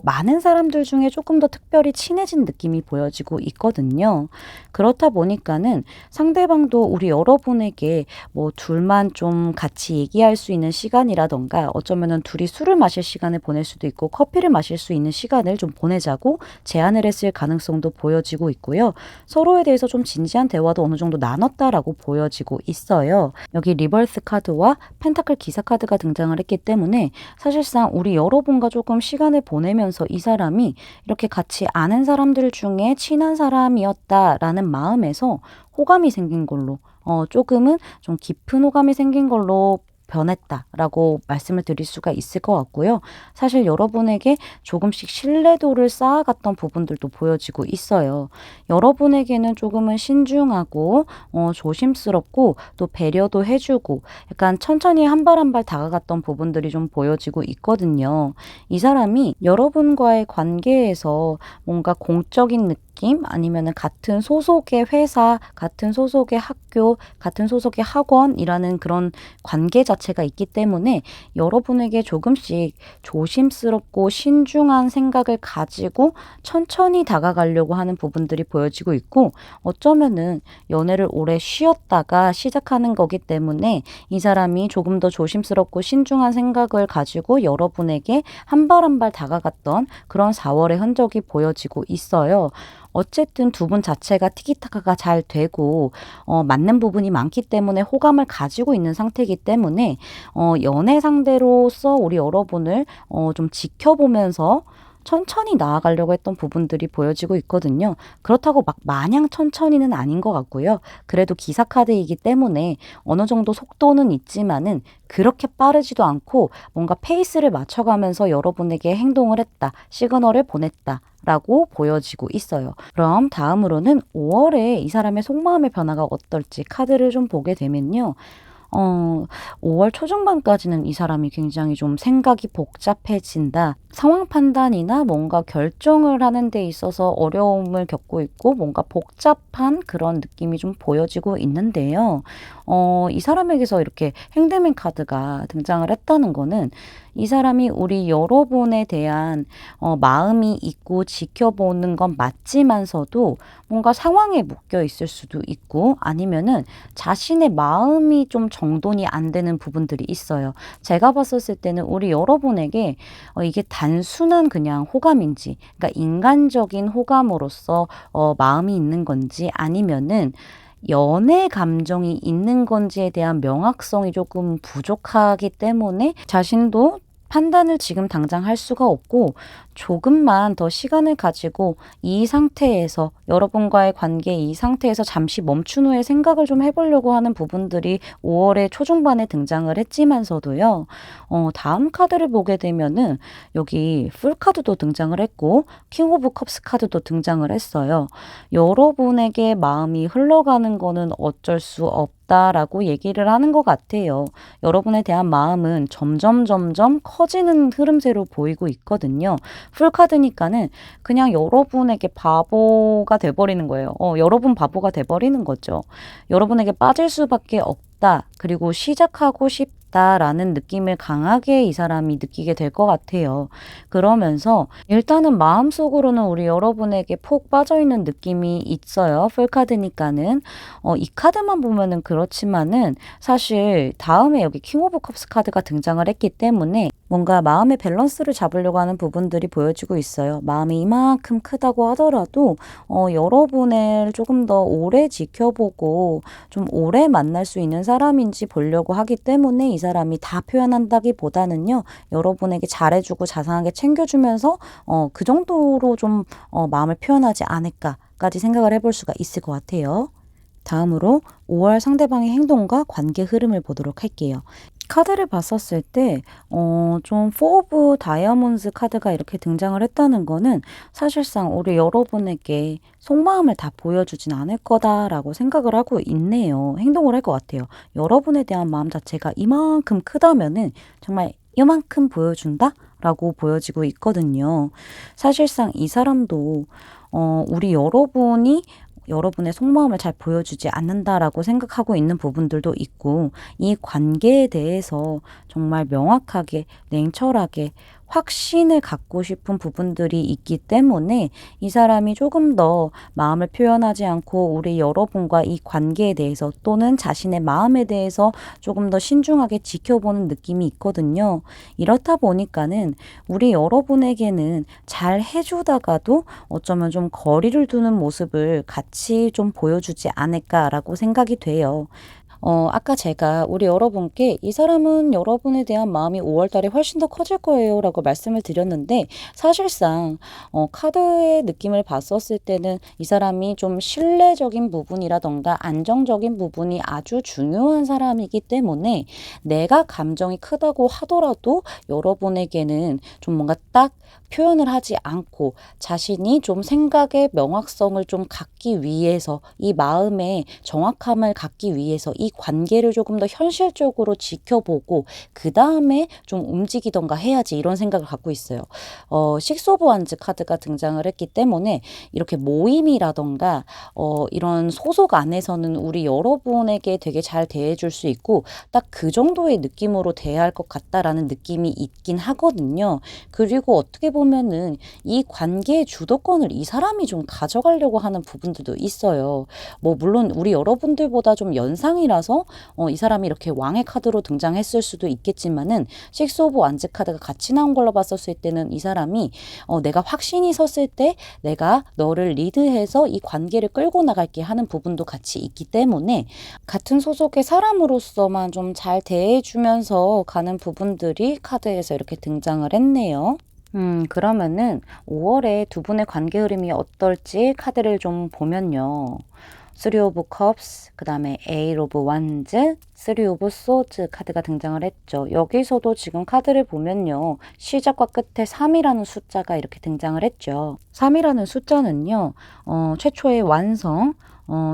많은 사람들 중에 조금 더 특별히 친해진 느낌이 보여지고 있거든요. 그렇다 보니까는 상대방도 우리 여러분에게 뭐 둘만 좀 같이 얘기할 수 있는 시간이라던가 어쩌면은 둘이 술을 마실 시간을 보낼 수도 있고 커피를 마실 수 있는 시간을 좀 보내자고 제안을 했을 가능성도 보여지고 있고요. 서로에 대해서 좀 진지한 대화도 어느 정도 나눴다라고 보여지고 있어요. 여기 리버스 카드와 펜타클 기사 카드가 등장을 했기 때문에 사실상 우리 여러분과 조금 시간을 보내면서 이 사람이 이렇게 같이 아는 사람들 중에 친한 사람이었다라는 마음에서 호감이 생긴 걸로 조금은 좀 깊은 호감이 생긴 걸로 변했다라고 말씀을 드릴 수가 있을 것 같고요. 사실 여러분에게 조금씩 신뢰도를 쌓아갔던 부분들도 보여지고 있어요. 여러분에게는 조금은 신중하고 조심스럽고 또 배려도 해주고 약간 천천히 한 발 한 발 다가갔던 부분들이 좀 보여지고 있거든요. 이 사람이 여러분과의 관계에서 뭔가 공적인 느낌 아니면은 같은 소속의 회사, 같은 소속의 학교, 같은 소속의 학원이라는 그런 관계 자체가 있기 때문에 여러분에게 조금씩 조심스럽고 신중한 생각을 가지고 천천히 다가가려고 하는 부분들이 보여지고 있고 어쩌면은 연애를 오래 쉬었다가 시작하는 거기 때문에 이 사람이 조금 더 조심스럽고 신중한 생각을 가지고 여러분에게 한 발 한 발 다가갔던 그런 4월의 흔적이 보여지고 있어요. 어쨌든 두 분 자체가 티키타카가 잘 되고 맞는 부분이 많기 때문에 호감을 가지고 있는 상태이기 때문에 연애 상대로서 우리 여러분을 좀 지켜보면서 천천히 나아가려고 했던 부분들이 보여지고 있거든요. 그렇다고 막 마냥 천천히는 아닌 것 같고요. 그래도 기사 카드이기 때문에 어느 정도 속도는 있지만은 그렇게 빠르지도 않고 뭔가 페이스를 맞춰가면서 여러분에게 행동을 했다, 시그널을 보냈다. 라고 보여지고 있어요. 그럼 다음으로는 5월에 이 사람의 속마음의 변화가 어떨지 카드를 좀 보게 되면요. 어 5월 초중반까지는 이 사람이 굉장히 좀 생각이 복잡해진다. 상황 판단이나 뭔가 결정을 하는 데 있어서 어려움을 겪고 있고 뭔가 복잡한 그런 느낌이 좀 보여지고 있는데요. 이 사람에게서 이렇게 행드맨 카드가 등장을 했다는 거는 이 사람이 우리 여러분에 대한 마음이 있고 지켜보는 건 맞지만서도 뭔가 상황에 묶여 있을 수도 있고 아니면은 자신의 마음이 좀 정돈이 안 되는 부분들이 있어요. 제가 봤었을 때는 우리 여러분에게 이게 단순한 그냥 호감인지, 그러니까 인간적인 호감으로서 마음이 있는 건지 아니면은 연애 감정이 있는 건지에 대한 명확성이 조금 부족하기 때문에 자신도 판단을 지금 당장 할 수가 없고 조금만 더 시간을 가지고 이 상태에서 여러분과의 관계 이 상태에서 잠시 멈춘 후에 생각을 좀 해보려고 하는 부분들이 5월의 초중반에 등장을 했지만서도요. 다음 카드를 보게 되면은 여기 풀 카드도 등장을 했고 킹 오브 컵스 카드도 등장을 했어요. 여러분에게 마음이 흘러가는 거는 어쩔 수 없다라고 얘기를 하는 것 같아요. 여러분에 대한 마음은 점점 커지는 흐름새로 보이고 있거든요. 풀카드니까는 그냥 여러분에게 바보가 돼버리는 거예요. 여러분 바보가 돼버리는 거죠. 여러분에게 빠질 수밖에 없다. 그리고 시작하고 싶다라는 느낌을 강하게 이 사람이 느끼게 될 것 같아요. 그러면서 일단은 마음속으로는 우리 여러분에게 폭 빠져있는 느낌이 있어요. 풀카드니까는. 이 카드만 보면은 그렇지만은 사실 다음에 여기 킹 오브 컵스 카드가 등장을 했기 때문에 뭔가 마음의 밸런스를 잡으려고 하는 부분들이 보여지고 있어요. 마음이 이만큼 크다고 하더라도 여러분을 조금 더 오래 지켜보고 좀 오래 만날 수 있는 사람인지 보려고 하기 때문에 이 사람이 다 표현한다기보다는요. 여러분에게 잘해주고 자상하게 챙겨주면서 그 정도로 좀 마음을 표현하지 않을까까지 생각을 해볼 수가 있을 것 같아요. 다음으로 5월 상대방의 행동과 관계 흐름을 보도록 할게요. 카드를 봤었을 때, 좀 4 오브 다이아몬드 카드가 이렇게 등장을 했다는 거는 사실상 우리 여러분에게 속마음을 다 보여주진 않을 거다라고 생각을 하고 있네요. 행동을 할 것 같아요. 여러분에 대한 마음 자체가 이만큼 크다면은 정말 이만큼 보여준다? 라고 보여지고 있거든요. 사실상 이 사람도, 우리 여러분이 여러분의 속마음을 잘 보여주지 않는다라고 생각하고 있는 부분들도 있고 이 관계에 대해서 정말 명확하게 냉철하게 확신을 갖고 싶은 부분들이 있기 때문에 이 사람이 조금 더 마음을 표현하지 않고 우리 여러분과 이 관계에 대해서 또는 자신의 마음에 대해서 조금 더 신중하게 지켜보는 느낌이 있거든요. 이렇다 보니까는 우리 여러분에게는 잘 해주다가도 어쩌면 좀 거리를 두는 모습을 같이 좀 보여주지 않을까라고 생각이 돼요. 아까 제가 우리 여러분께 이 사람은 여러분에 대한 마음이 5월 달에 훨씬 더 커질 거예요 라고 말씀을 드렸는데 사실상 카드의 느낌을 봤었을 때는 이 사람이 좀 신뢰적인 부분이라던가 안정적인 부분이 아주 중요한 사람이기 때문에 내가 감정이 크다고 하더라도 여러분에게는 좀 뭔가 딱 표현을 하지 않고 자신이 좀 생각의 명확성을 좀 갖기 위해서 이 마음의 정확함을 갖기 위해서 이 관계를 조금 더 현실적으로 지켜보고 그 다음에 좀 움직이던가 해야지 이런 생각을 갖고 있어요. 식스 오브 완즈 카드가 등장을 했기 때문에 이렇게 모임이라던가 이런 소속 안에서는 우리 여러분에게 되게 잘 대해줄 수 있고 딱 그 정도의 느낌으로 대할 것 같다라는 느낌이 있긴 하거든요. 그리고 어떻게 보면은 이 관계의 주도권을 이 사람이 좀 가져가려고 하는 부분들도 있어요. 뭐 물론 우리 여러분들보다 좀 연상이라서 이 사람이 이렇게 왕의 카드로 등장했을 수도 있겠지만은 식스 오브 완즈 카드가 같이 나온 걸로 봤었을 때는 이 사람이 내가 확신이 섰을 때 내가 너를 리드해서 이 관계를 끌고 나갈게 하는 부분도 같이 있기 때문에 같은 소속의 사람으로서만 좀 잘 대해주면서 가는 부분들이 카드에서 이렇게 등장을 했네요. 그러면은 5월에 두 분의 관계 흐름이 어떨지 카드를 좀 보면요. 3 오브 컵스, 그 다음에 8 오브 완즈, 3 오브 소드 카드가 등장을 했죠. 여기서도 지금 카드를 보면요. 시작과 끝에 3이라는 숫자가 이렇게 등장을 했죠. 3이라는 숫자는요. 최초의 완성,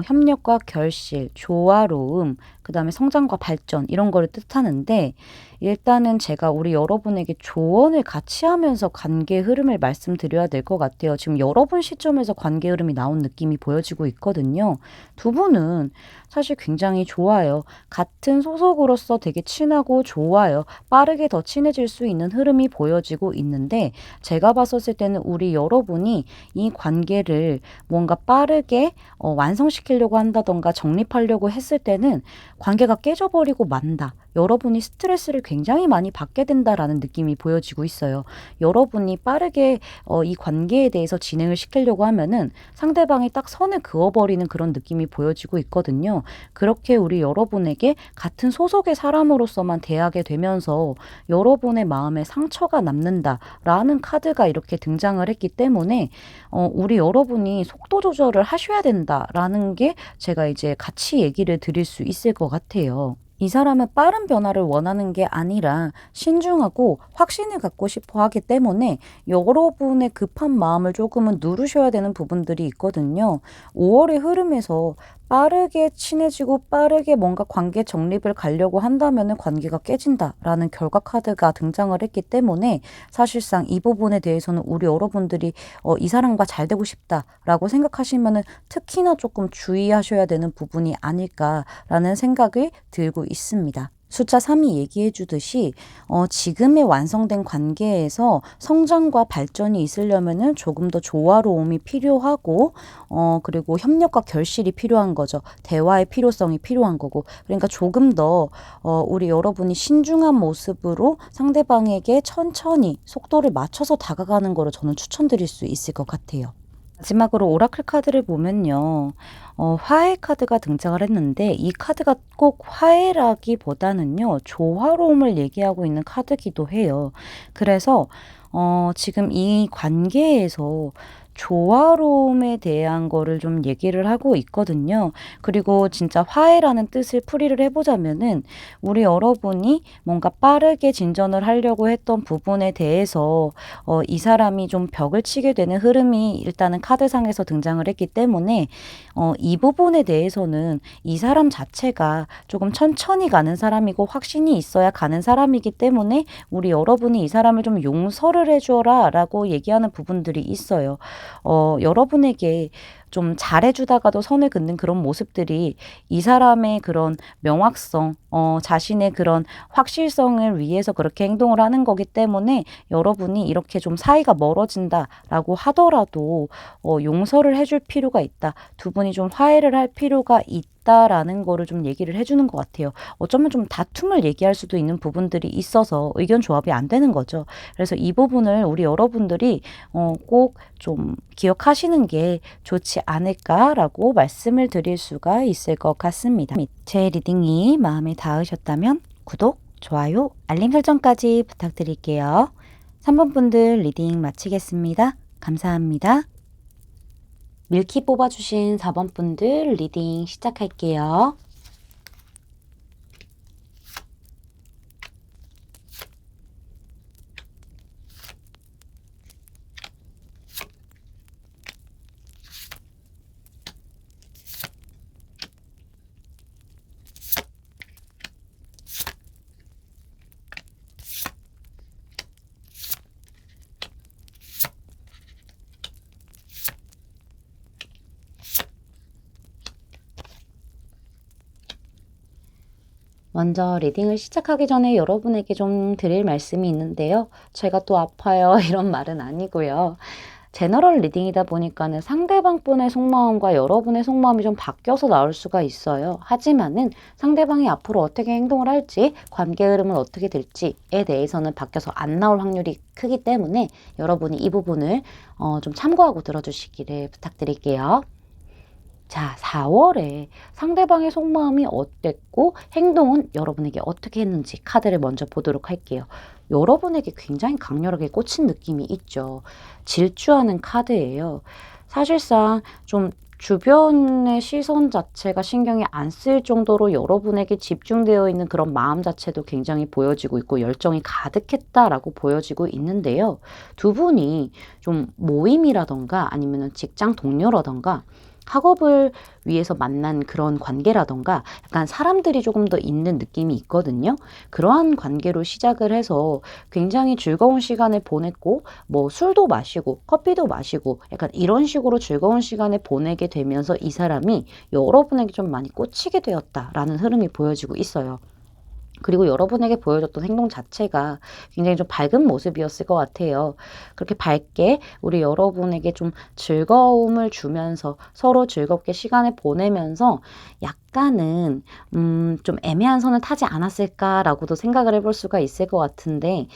협력과 결실, 조화로움, 그 다음에 성장과 발전 이런 거를 뜻하는데 일단은 제가 우리 여러분에게 조언을 같이 하면서 관계 흐름을 말씀드려야 될 것 같아요. 지금 여러분 시점에서 관계 흐름이 나온 느낌이 보여지고 있거든요. 두 분은 사실 굉장히 좋아요. 같은 소속으로서 되게 친하고 좋아요. 빠르게 더 친해질 수 있는 흐름이 보여지고 있는데 제가 봤었을 때는 우리 여러분이 이 관계를 뭔가 빠르게 완성시키려고 한다던가 정립하려고 했을 때는 관계가 깨져버리고 만다. 여러분이 스트레스를 굉장히 많이 받게 된다라는 느낌이 보여지고 있어요. 여러분이 빠르게 이 관계에 대해서 진행을 시키려고 하면은 상대방이 딱 선을 그어버리는 그런 느낌이 보여지고 있거든요. 그렇게 우리 여러분에게 같은 소속의 사람으로서만 대하게 되면서 여러분의 마음에 상처가 남는다라는 카드가 이렇게 등장을 했기 때문에 우리 여러분이 속도 조절을 하셔야 된다라는 게 제가 이제 같이 얘기를 드릴 수 있을 것 같아요. 이 사람은 빠른 변화를 원하는 게 아니라 신중하고 확신을 갖고 싶어 하기 때문에 여러분의 급한 마음을 조금은 누르셔야 되는 부분들이 있거든요. 5월의 흐름에서 빠르게 친해지고 빠르게 뭔가 관계 정립을 가려고 한다면 관계가 깨진다라는 결과 카드가 등장을 했기 때문에 사실상 이 부분에 대해서는 우리 여러분들이 이 사람과 잘 되고 싶다라고 생각하시면은 특히나 조금 주의하셔야 되는 부분이 아닐까라는 생각이 들고 있습니다. 숫자 3이 얘기해 주듯이 지금의 완성된 관계에서 성장과 발전이 있으려면은 조금 더 조화로움이 필요하고 그리고 협력과 결실이 필요한 거죠. 대화의 필요성이 필요한 거고. 그러니까 조금 더 우리 여러분이 신중한 모습으로 상대방에게 천천히 속도를 맞춰서 다가가는 거를 저는 추천드릴 수 있을 것 같아요. 마지막으로 오라클 카드를 보면요. 화해 카드가 등장을 했는데 이 카드가 꼭 화해라기보다는요. 조화로움을 얘기하고 있는 카드기도 해요. 그래서 지금 이 관계에서 조화로움에 대한 거를 좀 얘기를 하고 있거든요. 그리고 진짜 화해라는 뜻을 풀이를 해보자면은 우리 여러분이 뭔가 빠르게 진전을 하려고 했던 부분에 대해서 이 사람이 좀 벽을 치게 되는 흐름이 일단은 카드상에서 등장을 했기 때문에 이 부분에 대해서는 이 사람 자체가 조금 천천히 가는 사람이고 확신이 있어야 가는 사람이기 때문에 우리 여러분이 이 사람을 좀 용서를 해줘라 라고 얘기하는 부분들이 있어요. 여러분에게 좀 잘해주다가도 선을 긋는 그런 모습들이 이 사람의 그런 명확성, 자신의 그런 확실성을 위해서 그렇게 행동을 하는 거기 때문에 여러분이 이렇게 좀 사이가 멀어진다라고 하더라도 용서를 해줄 필요가 있다. 두 분이 좀 화해를 할 필요가 있다라는 거를 좀 얘기를 해주는 것 같아요. 어쩌면 좀 다툼을 얘기할 수도 있는 부분들이 있어서 의견 조합이 안 되는 거죠. 그래서 이 부분을 우리 여러분들이 꼭 좀 기억하시는 게 좋지 않을까라고 말씀을 드릴 수가 있을 것 같습니다. 제 리딩이 마음에 닿으셨다면 구독, 좋아요, 알림 설정까지 부탁드릴게요. 3번 분들 리딩 마치겠습니다. 감사합니다. 밀키 뽑아주신 4번 분들 리딩 시작할게요. 먼저 리딩을 시작하기 전에 여러분에게 좀 드릴 말씀이 있는데요. 제가 또 아파요 이런 말은 아니고요. 제너럴 리딩이다 보니까는 상대방분의 속마음과 여러분의 속마음이 좀 바뀌어서 나올 수가 있어요. 하지만은 상대방이 앞으로 어떻게 행동을 할지, 관계 흐름은 어떻게 될지에 대해서는 바뀌어서 안 나올 확률이 크기 때문에 여러분이 이 부분을 좀 참고하고 들어주시기를 부탁드릴게요. 자, 4월에 상대방의 속마음이 어땠고 행동은 여러분에게 어떻게 했는지 카드를 먼저 보도록 할게요. 여러분에게 굉장히 강렬하게 꽂힌 느낌이 있죠. 질주하는 카드예요. 사실상 좀 주변의 시선 자체가 신경이 안 쓰일 정도로 여러분에게 집중되어 있는 그런 마음 자체도 굉장히 보여지고 있고 열정이 가득했다라고 보여지고 있는데요. 두 분이 좀 모임이라던가 아니면 직장 동료라던가 학업을 위해서 만난 그런 관계라던가 약간 사람들이 조금 더 있는 느낌이 있거든요. 그러한 관계로 시작을 해서 굉장히 즐거운 시간을 보냈고 뭐 술도 마시고 커피도 마시고 약간 이런 식으로 즐거운 시간을 보내게 되면서 이 사람이 여러분에게 좀 많이 꽂히게 되었다라는 흐름이 보여지고 있어요. 그리고 여러분에게 보여줬던 행동 자체가 굉장히 좀 밝은 모습이었을 것 같아요. 그렇게 밝게 우리 여러분에게 좀 즐거움을 주면서 서로 즐겁게 시간을 보내면서 약간은 좀 애매한 선을 타지 않았을까라고도 생각을 해볼 수가 있을 것 같은데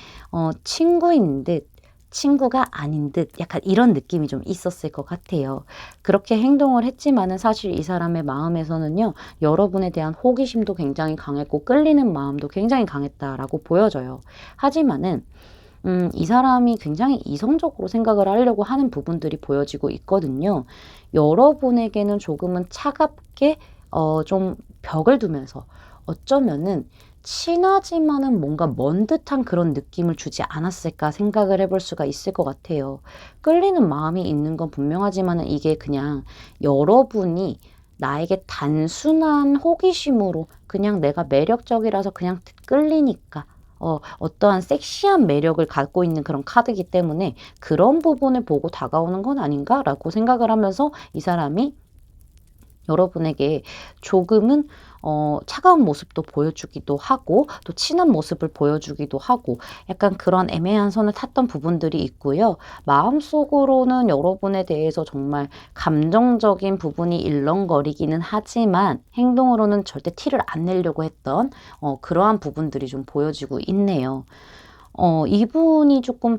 친구인 듯 친구가 아닌 듯 약간 이런 느낌이 좀 있었을 것 같아요. 그렇게 행동을 했지만은 사실 이 사람의 마음에서는요. 여러분에 대한 호기심도 굉장히 강했고 끌리는 마음도 굉장히 강했다라고 보여져요. 하지만은 이 사람이 굉장히 이성적으로 생각을 하려고 하는 부분들이 보여지고 있거든요. 여러분에게는 조금은 차갑게 좀 벽을 두면서 어쩌면은 친하지만은 뭔가 먼 듯한 그런 느낌을 주지 않았을까 생각을 해볼 수가 있을 것 같아요. 끌리는 마음이 있는 건 분명하지만은 이게 그냥 여러분이 나에게 단순한 호기심으로 그냥 내가 매력적이라서 그냥 끌리니까 어떠한 섹시한 매력을 갖고 있는 그런 카드이기 때문에 그런 부분을 보고 다가오는 건 아닌가라고 생각을 하면서 이 사람이 여러분에게 조금은 차가운 모습도 보여주기도 하고 또 친한 모습을 보여주기도 하고 약간 그런 애매한 선을 탔던 부분들이 있고요. 마음속으로는 여러분에 대해서 정말 감정적인 부분이 일렁거리기는 하지만 행동으로는 절대 티를 안 내려고 했던 그러한 부분들이 좀 보여지고 있네요. 이분이 조금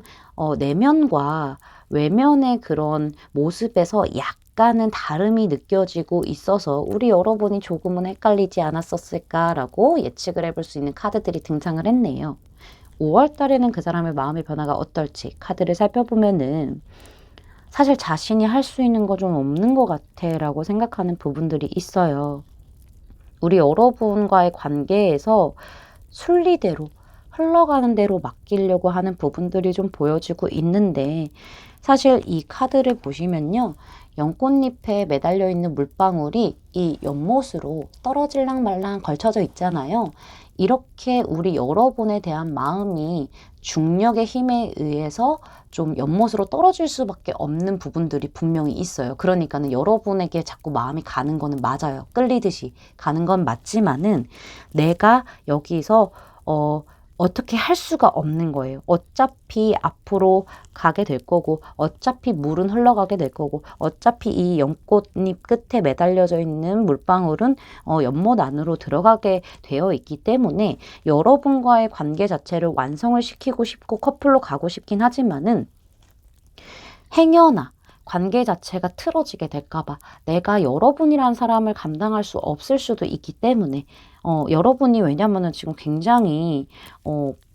내면과 외면의 그런 모습에서 약간은 다름이 느껴지고 있어서 우리 여러분이 조금은 헷갈리지 않았었을까라고 예측을 해볼 수 있는 카드들이 등장을 했네요. 5월 달에는 그 사람의 마음의 변화가 어떨지 카드를 살펴보면은 사실 자신이 할 수 있는 거 좀 없는 것 같아 라고 생각하는 부분들이 있어요. 우리 여러분과의 관계에서 순리대로 흘러가는 대로 맡기려고 하는 부분들이 좀 보여지고 있는데 사실 이 카드를 보시면요. 연꽃잎에 매달려 있는 물방울이 이 연못으로 떨어질랑 말랑 걸쳐져 있잖아요. 이렇게 우리 여러분에 대한 마음이 중력의 힘에 의해서 좀 연못으로 떨어질 수밖에 없는 부분들이 분명히 있어요. 그러니까는 여러분에게 자꾸 마음이 가는 거는 맞아요. 끌리듯이 가는 건 맞지만은 내가 여기서 어떻게 할 수가 없는 거예요. 어차피 앞으로 가게 될 거고 어차피 물은 흘러가게 될 거고 어차피 이 연꽃잎 끝에 매달려져 있는 물방울은 연못 안으로 들어가게 되어 있기 때문에 여러분과의 관계 자체를 완성을 시키고 싶고 커플로 가고 싶긴 하지만은 행여나 관계 자체가 틀어지게 될까봐 내가 여러분이란 사람을 감당할 수 없을 수도 있기 때문에 여러분이 왜냐면은 지금 굉장히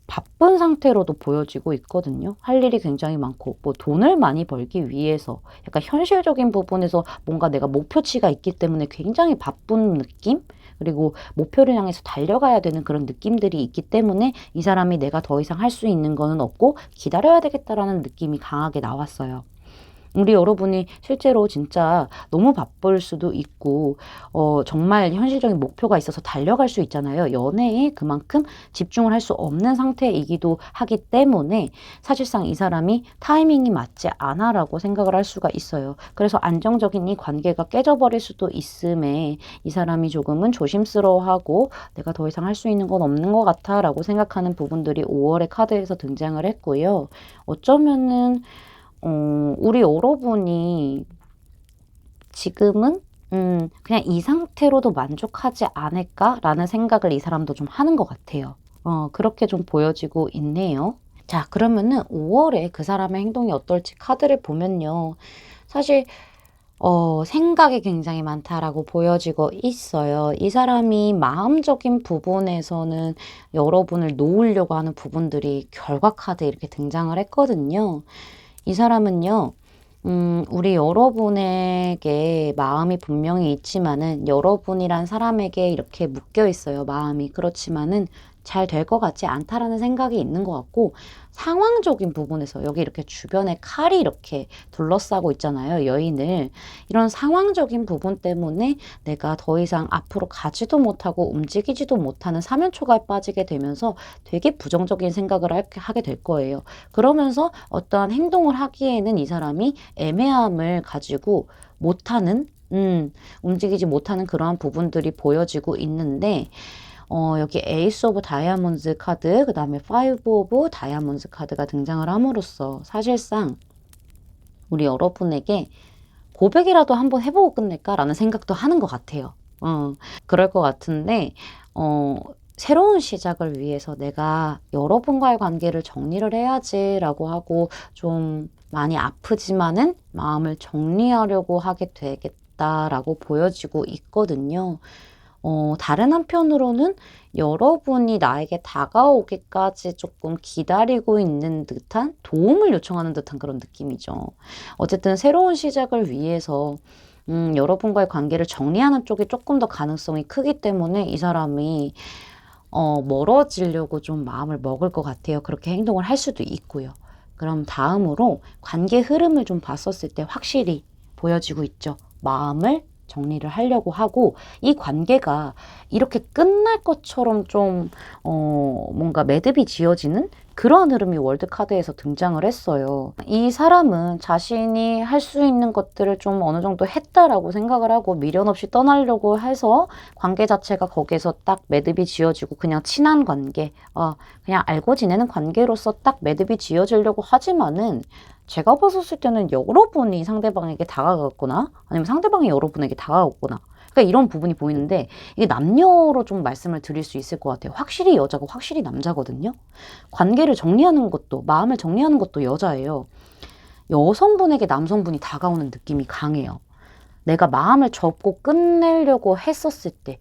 바쁜 상태로도 보여지고 있거든요. 할 일이 굉장히 많고 뭐 돈을 많이 벌기 위해서 약간 현실적인 부분에서 뭔가 내가 목표치가 있기 때문에 굉장히 바쁜 느낌? 그리고 목표를 향해서 달려가야 되는 그런 느낌들이 있기 때문에 이 사람이 내가 더 이상 할 수 있는 거는 없고 기다려야 되겠다라는 느낌이 강하게 나왔어요. 우리 여러분이 실제로 진짜 너무 바쁠 수도 있고, 정말 현실적인 목표가 있어서 달려갈 수 있잖아요. 연애에 그만큼 집중을 할 수 없는 상태이기도 하기 때문에 사실상 이 사람이 타이밍이 맞지 않아라고 생각을 할 수가 있어요. 그래서 안정적인 이 관계가 깨져버릴 수도 있음에 이 사람이 조금은 조심스러워하고 내가 더 이상 할 수 있는 건 없는 것 같아 라고 생각하는 부분들이 5월의 카드에서 등장을 했고요. 어쩌면은 우리 여러분이 지금은 그냥 이 상태로도 만족하지 않을까라는 생각을 이 사람도 좀 하는 것 같아요. 그렇게 좀 보여지고 있네요. 자, 그러면은 5월에 그 사람의 행동이 어떨지 카드를 보면요. 사실 생각이 굉장히 많다라고 보여지고 있어요. 이 사람이 마음적인 부분에서는 여러분을 놓으려고 하는 부분들이 결과 카드 이렇게 등장을 했거든요. 이 사람은요, 우리 여러분에게 마음이 분명히 있지만은 여러분이란 사람에게 이렇게 묶여 있어요. 마음이. 그렇지만은 잘 될 것 같지 않다라는 생각이 있는 것 같고, 상황적인 부분에서 여기 이렇게 주변에 칼이 이렇게 둘러싸고 있잖아요, 여인을. 이런 상황적인 부분 때문에 내가 더 이상 앞으로 가지도 못하고 움직이지도 못하는 사면초가에 빠지게 되면서 되게 부정적인 생각을 하게 될 거예요. 그러면서 어떠한 행동을 하기에는 이 사람이 애매함을 가지고 못하는, 움직이지 못하는 그러한 부분들이 보여지고 있는데, 여기 에이스 오브 다이아몬드 카드, 그 다음에 파이브 오브 다이아몬드 카드가 등장을 함으로써 사실상 우리 여러분에게 고백이라도 한번 해보고 끝낼까라는 생각도 하는 것 같아요. 그럴 것 같은데, 새로운 시작을 위해서 내가 여러분과의 관계를 정리를 해야지라고 하고 좀 많이 아프지만은 마음을 정리하려고 하게 되겠다라고 보여지고 있거든요. 다른 한편으로는 여러분이 나에게 다가오기까지 조금 기다리고 있는 듯한 도움을 요청하는 듯한 그런 느낌이죠. 어쨌든 새로운 시작을 위해서 여러분과의 관계를 정리하는 쪽이 조금 더 가능성이 크기 때문에 이 사람이 멀어지려고 좀 마음을 먹을 것 같아요. 그렇게 행동을 할 수도 있고요. 그럼 다음으로 관계 흐름을 좀 봤었을 때 확실히 보여지고 있죠. 마음을 정리를 하려고 하고 이 관계가 이렇게 끝날 것처럼 좀 뭔가 매듭이 지어지는 그런 흐름이 월드카드에서 등장을 했어요. 이 사람은 자신이 할 수 있는 것들을 좀 어느 정도 했다라고 생각을 하고 미련 없이 떠나려고 해서 관계 자체가 거기에서 딱 매듭이 지어지고 그냥 친한 관계, 그냥 알고 지내는 관계로서 딱 매듭이 지어지려고 하지만은 제가 봤었을 때는 여러분이 상대방에게 다가갔거나 아니면 상대방이 여러분에게 다가갔거나 그러니까 이런 부분이 보이는데 이게 남녀로 좀 말씀을 드릴 수 있을 것 같아요. 확실히 여자고 확실히 남자거든요. 관계를 정리하는 것도 마음을 정리하는 것도 여자예요. 여성분에게 남성분이 다가오는 느낌이 강해요. 내가 마음을 접고 끝내려고 했었을 때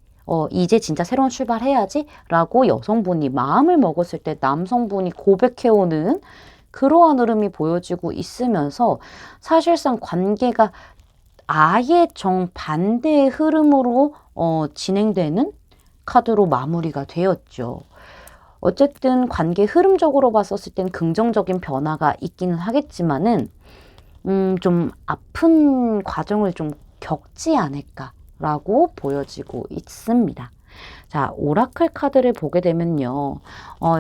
이제 진짜 새로운 출발해야지 라고 여성분이 마음을 먹었을 때 남성분이 고백해오는 그러한 흐름이 보여지고 있으면서 사실상 관계가 아예 정반대의 흐름으로 진행되는 카드로 마무리가 되었죠. 어쨌든 관계 흐름적으로 봤었을 땐 긍정적인 변화가 있기는 하겠지만은 좀 아픈 과정을 좀 겪지 않을까라고 보여지고 있습니다. 자, 오라클 카드를 보게 되면요.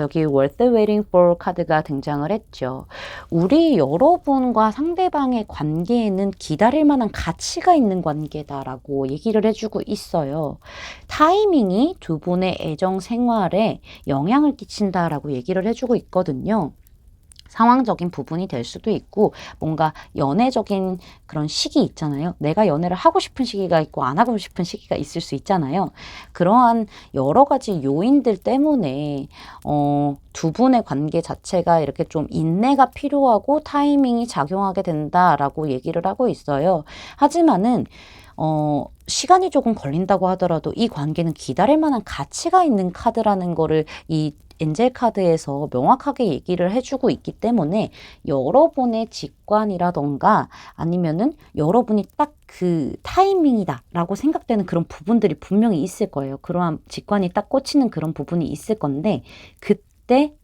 여기 Worth Waiting For 카드가 등장을 했죠. 우리 여러분과 상대방의 관계에는 기다릴 만한 가치가 있는 관계다라고 얘기를 해주고 있어요. 타이밍이 두 분의 애정 생활에 영향을 끼친다라고 얘기를 해주고 있거든요. 상황적인 부분이 될 수도 있고 뭔가 연애적인 그런 시기 있잖아요. 내가 연애를 하고 싶은 시기가 있고 안 하고 싶은 시기가 있을 수 있잖아요. 그러한 여러 가지 요인들 때문에 두 분의 관계 자체가 이렇게 좀 인내가 필요하고 타이밍이 작용하게 된다라고 얘기를 하고 있어요. 하지만은 시간이 조금 걸린다고 하더라도 이 관계는 기다릴 만한 가치가 있는 카드라는 거를 이 엔젤 카드에서 명확하게 얘기를 해주고 있기 때문에 여러분의 직관이라던가 아니면은 여러분이 딱 그 타이밍이다 라고 생각되는 그런 부분들이 분명히 있을 거예요. 그러한 직관이 딱 꽂히는 그런 부분이 있을 건데 그때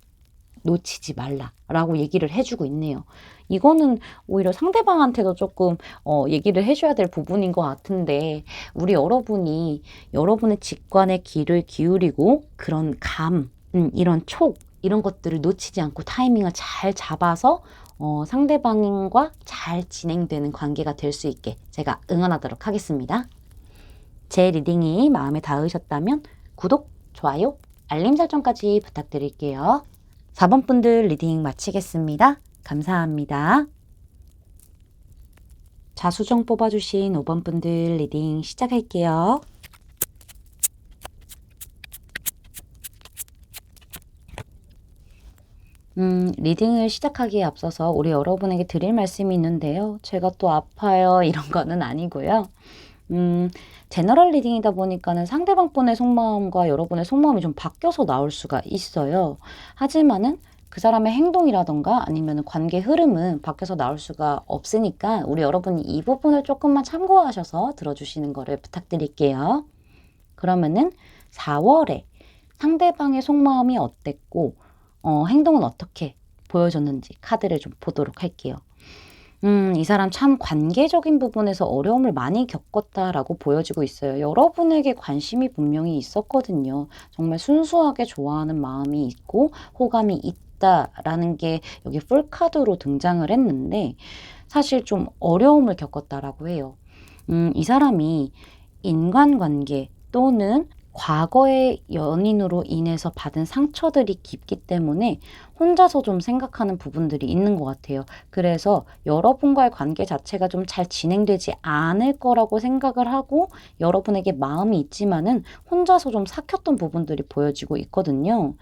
놓치지 말라라고 얘기를 해주고 있네요. 이거는 오히려 상대방한테도 조금 얘기를 해줘야 될 부분인 것 같은데 우리 여러분이 여러분의 직관에 귀를 기울이고 그런 이런 촉 이런 것들을 놓치지 않고 타이밍을 잘 잡아서 상대방과 잘 진행되는 관계가 될 수 있게 제가 응원하도록 하겠습니다. 제 리딩이 마음에 닿으셨다면 구독, 좋아요, 알림 설정까지 부탁드릴게요. 4번 분들 리딩 마치겠습니다. 감사합니다. 자수정 뽑아주신 5번 분들 리딩 시작할게요. 리딩을 시작하기에 앞서서 우리 여러분에게 드릴 말씀이 있는데요. 제가 또 아파요 이런 거는 아니고요. 제너럴 리딩이다 보니까는 상대방 분의 속마음과 여러분의 속마음이 좀 바뀌어서 나올 수가 있어요. 하지만은 그 사람의 행동이라던가 아니면 관계 흐름은 바뀌어서 나올 수가 없으니까 우리 여러분이 이 부분을 조금만 참고하셔서 들어주시는 거를 부탁드릴게요. 그러면은 4월에 상대방의 속마음이 어땠고 행동은 어떻게 보여줬는지 카드를 좀 보도록 할게요. 이 사람 참 관계적인 부분에서 어려움을 많이 겪었다라고 보여지고 있어요. 여러분에게 관심이 분명히 있었거든요. 정말 순수하게 좋아하는 마음이 있고 호감이 있다라는 게 여기 풀카드로 등장을 했는데 사실 좀 어려움을 겪었다라고 해요. 이 사람이 인간관계 또는 과거의 연인으로 인해서 받은 상처들이 깊기 때문에 혼자서 좀 생각하는 부분들이 있는 것 같아요. 그래서 여러분과의 관계 자체가 좀 잘 진행되지 않을 거라고 생각을 하고 여러분에게 마음이 있지만은 혼자서 좀 삭혔던 부분들이 보여지고 있거든요.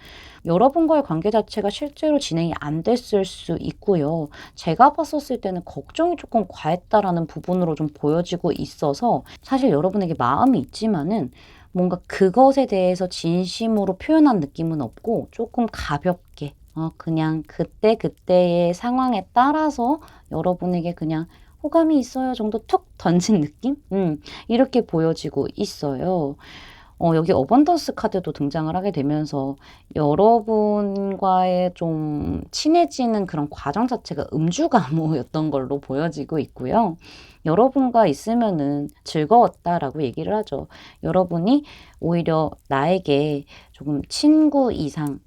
여러분과의 관계 자체가 실제로 진행이 안 됐을 수 있고요. 제가 봤었을 때는 걱정이 조금 과했다라는 부분으로 좀 보여지고 있어서 사실 여러분에게 마음이 있지만은 뭔가 그것에 대해서 진심으로 표현한 느낌은 없고 조금 가볍게 그냥 그때그때의 상황에 따라서 여러분에게 그냥 호감이 있어요 정도 툭 던진 느낌? 이렇게 보여지고 있어요. 여기 어번던스 카드도 등장을 하게 되면서 여러분과의 좀 친해지는 그런 과정 자체가 음주가무였던 걸로 보여지고 있고요. 여러분과 있으면은 즐거웠다라고 얘기를 하죠. 여러분이 오히려 나에게 조금 친구 이상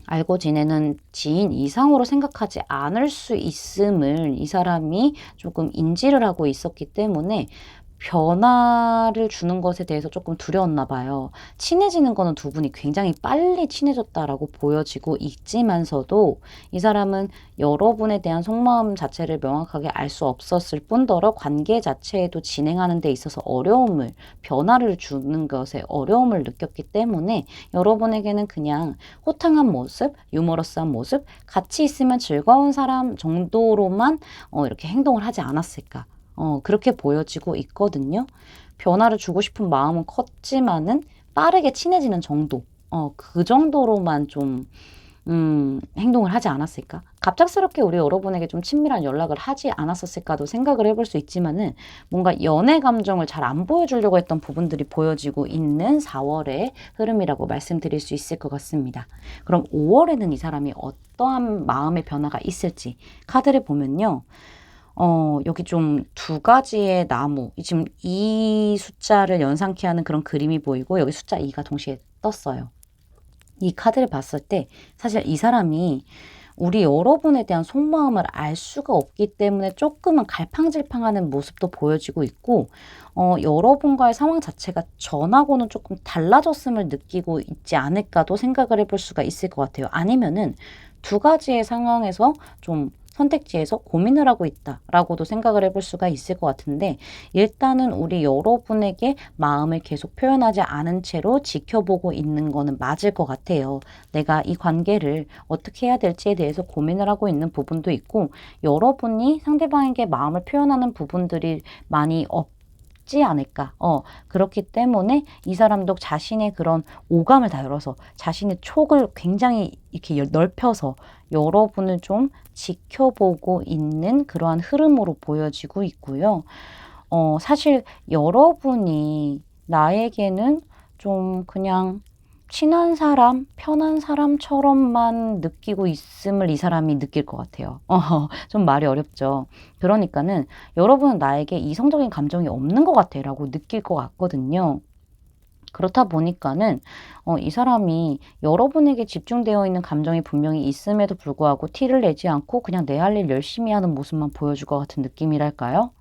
알고 지내는 지인 이상으로 생각하지 않을 수 있음을 이 사람이 조금 인지를 하고 있었기 때문에 변화를 주는 것에 대해서 조금 두려웠나 봐요. 친해지는 거는 두 분이 굉장히 빨리 친해졌다라고 보여지고 있지만서도 이 사람은 여러분에 대한 속마음 자체를 명확하게 알 수 없었을 뿐더러 관계 자체에도 진행하는 데 있어서 어려움을, 변화를 주는 것에 어려움을 느꼈기 때문에 여러분에게는 그냥 호탕한 모습, 유머러스한 모습, 같이 있으면 즐거운 사람 정도로만 이렇게 행동을 하지 않았을까. 그렇게 보여지고 있거든요. 변화를 주고 싶은 마음은 컸지만은 빠르게 친해지는 정도. 그 정도로만 좀, 행동을 하지 않았을까? 갑작스럽게 우리 여러분에게 좀 친밀한 연락을 하지 않았었을까도 생각을 해볼 수 있지만은 뭔가 연애 감정을 잘 안 보여주려고 했던 부분들이 보여지고 있는 4월의 흐름이라고 말씀드릴 수 있을 것 같습니다. 그럼 5월에는 이 사람이 어떠한 마음의 변화가 있을지 카드를 보면요. 여기 좀 두 가지의 나무, 지금 이 숫자를 연상케 하는 그런 그림이 보이고 여기 숫자 2가 동시에 떴어요. 이 카드를 봤을 때 사실 이 사람이 우리 여러분에 대한 속마음을 알 수가 없기 때문에 조금은 갈팡질팡하는 모습도 보여지고 있고 여러분과의 상황 자체가 전하고는 조금 달라졌음을 느끼고 있지 않을까도 생각을 해볼 수가 있을 것 같아요. 아니면은 두 가지의 상황에서 좀 선택지에서 고민을 하고 있다라고도 생각을 해볼 수가 있을 것 같은데 일단은 우리 여러분에게 마음을 계속 표현하지 않은 채로 지켜보고 있는 거는 맞을 것 같아요. 내가 이 관계를 어떻게 해야 될지에 대해서 고민을 하고 있는 부분도 있고 여러분이 상대방에게 마음을 표현하는 부분들이 많이 없지 않을까. 그렇기 때문에 이 사람도 자신의 그런 오감을 다 열어서 자신의 촉을 굉장히 이렇게 넓혀서 여러분을 좀 지켜보고 있는 그러한 흐름으로 보여지고 있고요. 사실 여러분이 나에게는 좀 그냥 친한 사람, 편한 사람처럼만 느끼고 있음을 이 사람이 느낄 것 같아요. 좀 말이 어렵죠. 그러니까는 여러분은 나에게 이성적인 감정이 없는 것 같아 라고 느낄 것 같거든요. 그렇다 보니까는 이 사람이 여러분에게 집중되어 있는 감정이 분명히 있음에도 불구하고 티를 내지 않고 그냥 내 할 일 열심히 하는 모습만 보여줄 것 같은 느낌이랄까요?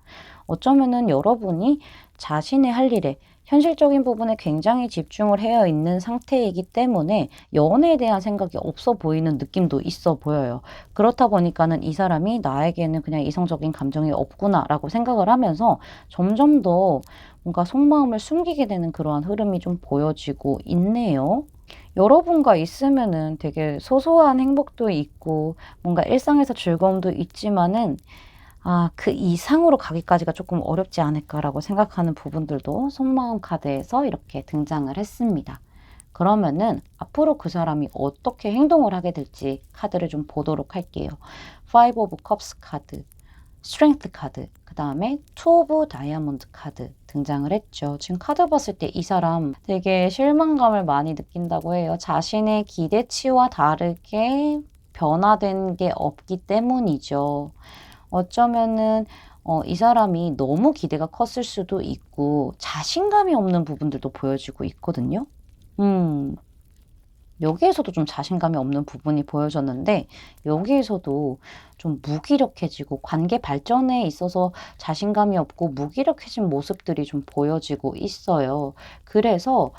어쩌면은 여러분이 자신의 할 일에 현실적인 부분에 굉장히 집중을 해야 있는 상태이기 때문에 연애에 대한 생각이 없어 보이는 느낌도 있어 보여요. 그렇다 보니까는 이 사람이 나에게는 그냥 이성적인 감정이 없구나라고 생각을 하면서 점점 더 뭔가 속마음을 숨기게 되는 그러한 흐름이 좀 보여지고 있네요. 여러분과 있으면은 되게 소소한 행복도 있고 뭔가 일상에서 즐거움도 있지만은 그 이상으로 가기까지가 조금 어렵지 않을까라고 생각하는 부분들도 속마음 카드에서 이렇게 등장을 했습니다. 그러면은 앞으로 그 사람이 어떻게 행동을 하게 될지 카드를 좀 보도록 할게요. Five of Cups 카드. 스트렝스 카드, 그 다음에 투 오브 다이아몬드 카드 등장을 했죠. 지금 카드 봤을 때 이 사람 되게 실망감을 많이 느낀다고 해요. 자신의 기대치와 다르게 변화된 게 없기 때문이죠. 어쩌면은 이 사람이 너무 기대가 컸을 수도 있고 자신감이 없는 부분들도 보여지고 있거든요. 음. 여기에서도 좀 자신감이 없는 부분이 보여졌는데 여기에서도 좀 무기력해지고 관계 발전에 있어서 자신감이 없고 무기력해진 모습들이 좀 보여지고 있어요. 그래서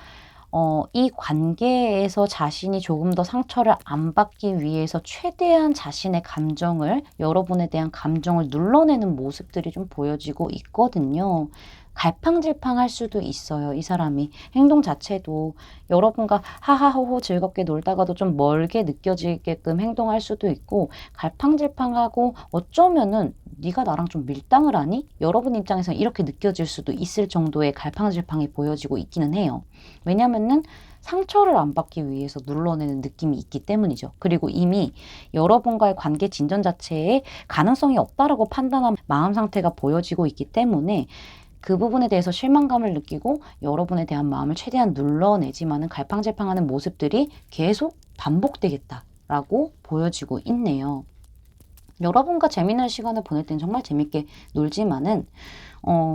이 관계에서 자신이 조금 더 상처를 안 받기 위해서 최대한 자신의 감정을, 여러분에 대한 감정을 눌러내는 모습들이 좀 보여지고 있거든요. 갈팡질팡할 수도 있어요, 이 사람이. 행동 자체도 여러분과 하하호호 즐겁게 놀다가도 좀 멀게 느껴지게끔 행동할 수도 있고, 갈팡질팡하고 어쩌면은 네가 나랑 좀 밀당을 하니? 여러분 입장에서는 이렇게 느껴질 수도 있을 정도의 갈팡질팡이 보여지고 있기는 해요. 왜냐면은 상처를 안 받기 위해서 눌러내는 느낌이 있기 때문이죠. 그리고 이미 여러분과의 관계 진전 자체에 가능성이 없다라고 판단한 마음 상태가 보여지고 있기 때문에 그 부분에 대해서 실망감을 느끼고 여러분에 대한 마음을 최대한 눌러내지만은 갈팡질팡하는 모습들이 계속 반복되겠다라고 보여지고 있네요. 여러분과 재미있는 시간을 보낼 때는 정말 재밌게 놀지만은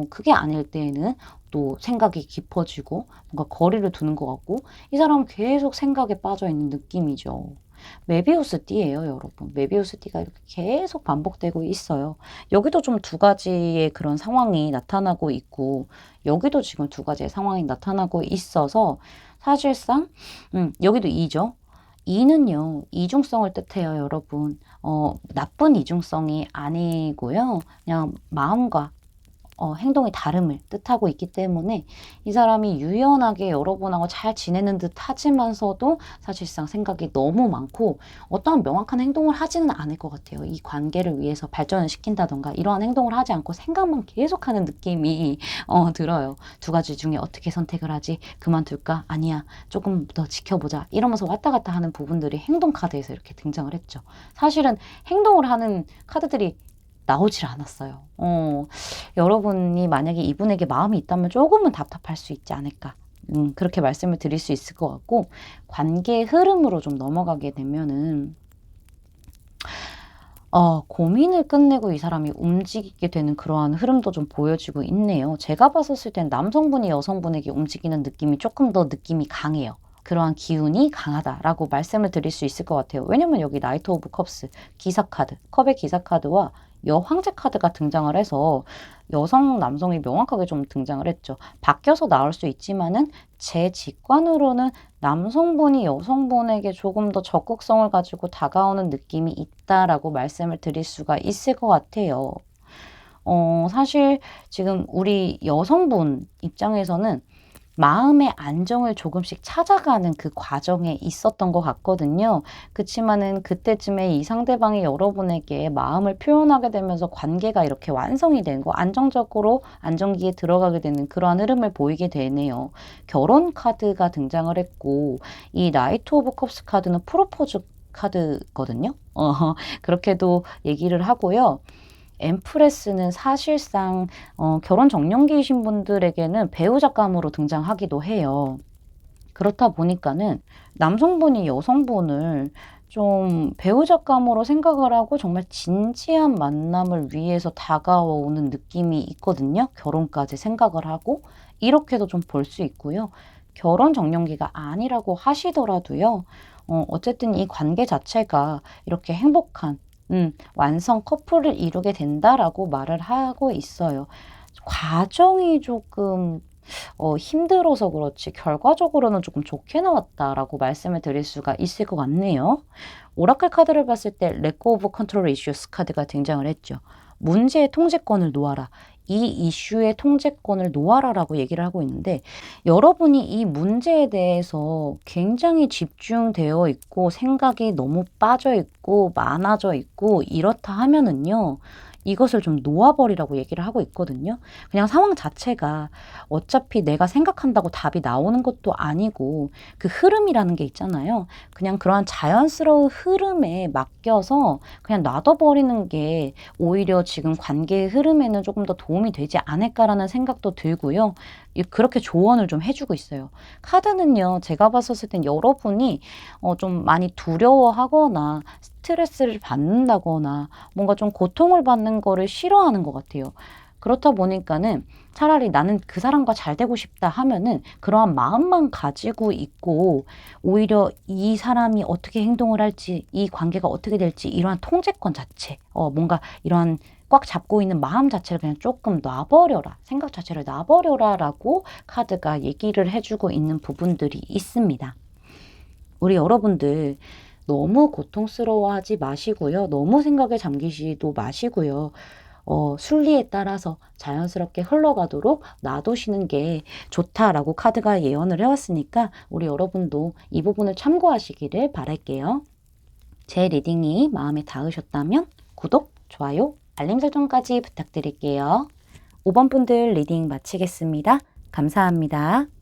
그게 아닐 때에는 또 생각이 깊어지고 뭔가 거리를 두는 것 같고 이 사람은 계속 생각에 빠져 있는 느낌이죠. 메비우스 띠예요, 여러분. 메비우스 띠가 이렇게 계속 반복되고 있어요. 여기도 좀 두 가지의 그런 상황이 나타나고 있고 여기도 지금 두 가지의 상황이 나타나고 있어서 사실상 여기도 2죠. 2는요, 이중성을 뜻해요, 여러분. 나쁜 이중성이 아니고요. 그냥 마음과 행동의 다름을 뜻하고 있기 때문에 이 사람이 유연하게 여러분하고 잘 지내는 듯 하지만서도 사실상 생각이 너무 많고 어떠한 명확한 행동을 하지는 않을 것 같아요. 이 관계를 위해서 발전을 시킨다던가 이러한 행동을 하지 않고 생각만 계속하는 느낌이 들어요. 두 가지 중에 어떻게 선택을 하지? 그만둘까? 아니야. 조금 더 지켜보자. 이러면서 왔다 갔다 하는 부분들이 행동 카드에서 이렇게 등장을 했죠. 사실은 행동을 하는 카드들이 나오질 않았어요. 여러분이 만약에 이분에게 마음이 있다면 조금은 답답할 수 있지 않을까. 그렇게 말씀을 드릴 수 있을 것 같고, 관계의 흐름으로 좀 넘어가게 되면은, 고민을 끝내고 이 사람이 움직이게 되는 그러한 흐름도 좀 보여지고 있네요. 제가 봤었을 땐 남성분이 여성분에게 움직이는 느낌이 조금 더 느낌이 강해요. 그러한 기운이 강하다라고 말씀을 드릴 수 있을 것 같아요. 왜냐면 여기 나이트 오브 컵스, 기사 카드, 컵의 기사 카드와 여황제 카드가 등장을 해서 여성, 남성이 명확하게 좀 등장을 했죠. 바뀌어서 나올 수 있지만은 제 직관으로는 남성분이 여성분에게 조금 더 적극성을 가지고 다가오는 느낌이 있다라고 말씀을 드릴 수가 있을 것 같아요. 사실 지금 우리 여성분 입장에서는 마음의 안정을 조금씩 찾아가는 그 과정에 있었던 것 같거든요. 그치만은 그때쯤에 이 상대방이 여러분에게 마음을 표현하게 되면서 관계가 이렇게 완성이 된 거, 안정적으로 안정기에 들어가게 되는 그러한 흐름을 보이게 되네요. 결혼 카드가 등장을 했고, 이 나이트 오브 컵스 카드는 프로포즈 카드거든요. 그렇게도 얘기를 하고요. 엠프레스는 사실상 결혼 정년기이신 분들에게는 배우자감으로 등장하기도 해요. 그렇다 보니까는 남성분이 여성분을 좀 배우자감으로 생각을 하고 정말 진지한 만남을 위해서 다가오는 느낌이 있거든요. 결혼까지 생각을 하고 이렇게도 좀 볼 수 있고요. 결혼 정년기가 아니라고 하시더라도요. 어쨌든 이 관계 자체가 이렇게 행복한 완성 커플을 이루게 된다라고 말을 하고 있어요. 과정이 조금 힘들어서 그렇지 결과적으로는 조금 좋게 나왔다라고 말씀을 드릴 수가 있을 것 같네요. 오라클 카드를 봤을 때 레코 오브 컨트롤 이슈스 카드가 등장을 했죠. 문제의 통제권을 놓아라. 이 이슈의 통제권을 놓아라라고 얘기를 하고 있는데 여러분이 이 문제에 대해서 굉장히 집중되어 있고 생각이 너무 빠져 있고 많아져 있고 이렇다 하면은요. 이것을 좀 놓아버리라고 얘기를 하고 있거든요. 그냥 상황 자체가 어차피 내가 생각한다고 답이 나오는 것도 아니고 그 흐름이라는 게 있잖아요. 그냥 그러한 자연스러운 흐름에 맡겨서 그냥 놔둬버리는 게 오히려 지금 관계의 흐름에는 조금 더 도움이 되지 않을까라는 생각도 들고요. 그렇게 조언을 좀 해주고 있어요. 카드는요, 제가 봤었을 땐 여러분이 좀 많이 두려워하거나 스트레스를 받는다거나 뭔가 좀 고통을 받는 거를 싫어하는 것 같아요. 그렇다 보니까는 차라리 나는 그 사람과 잘 되고 싶다 하면은 그러한 마음만 가지고 있고 오히려 이 사람이 어떻게 행동을 할지, 이 관계가 어떻게 될지 이러한 통제권 자체, 뭔가 이러한 꽉 잡고 있는 마음 자체를 그냥 조금 놔버려라. 생각 자체를 놔버려라 라고 카드가 얘기를 해주고 있는 부분들이 있습니다. 우리 여러분들 너무 고통스러워하지 마시고요. 너무 생각에 잠기지도 마시고요. 순리에 따라서 자연스럽게 흘러가도록 놔두시는 게 좋다라고 카드가 예언을 해왔으니까 우리 여러분도 이 부분을 참고하시기를 바랄게요. 제 리딩이 마음에 닿으셨다면 구독, 좋아요, 알림 설정까지 부탁드릴게요. 5번 분들 리딩 마치겠습니다. 감사합니다.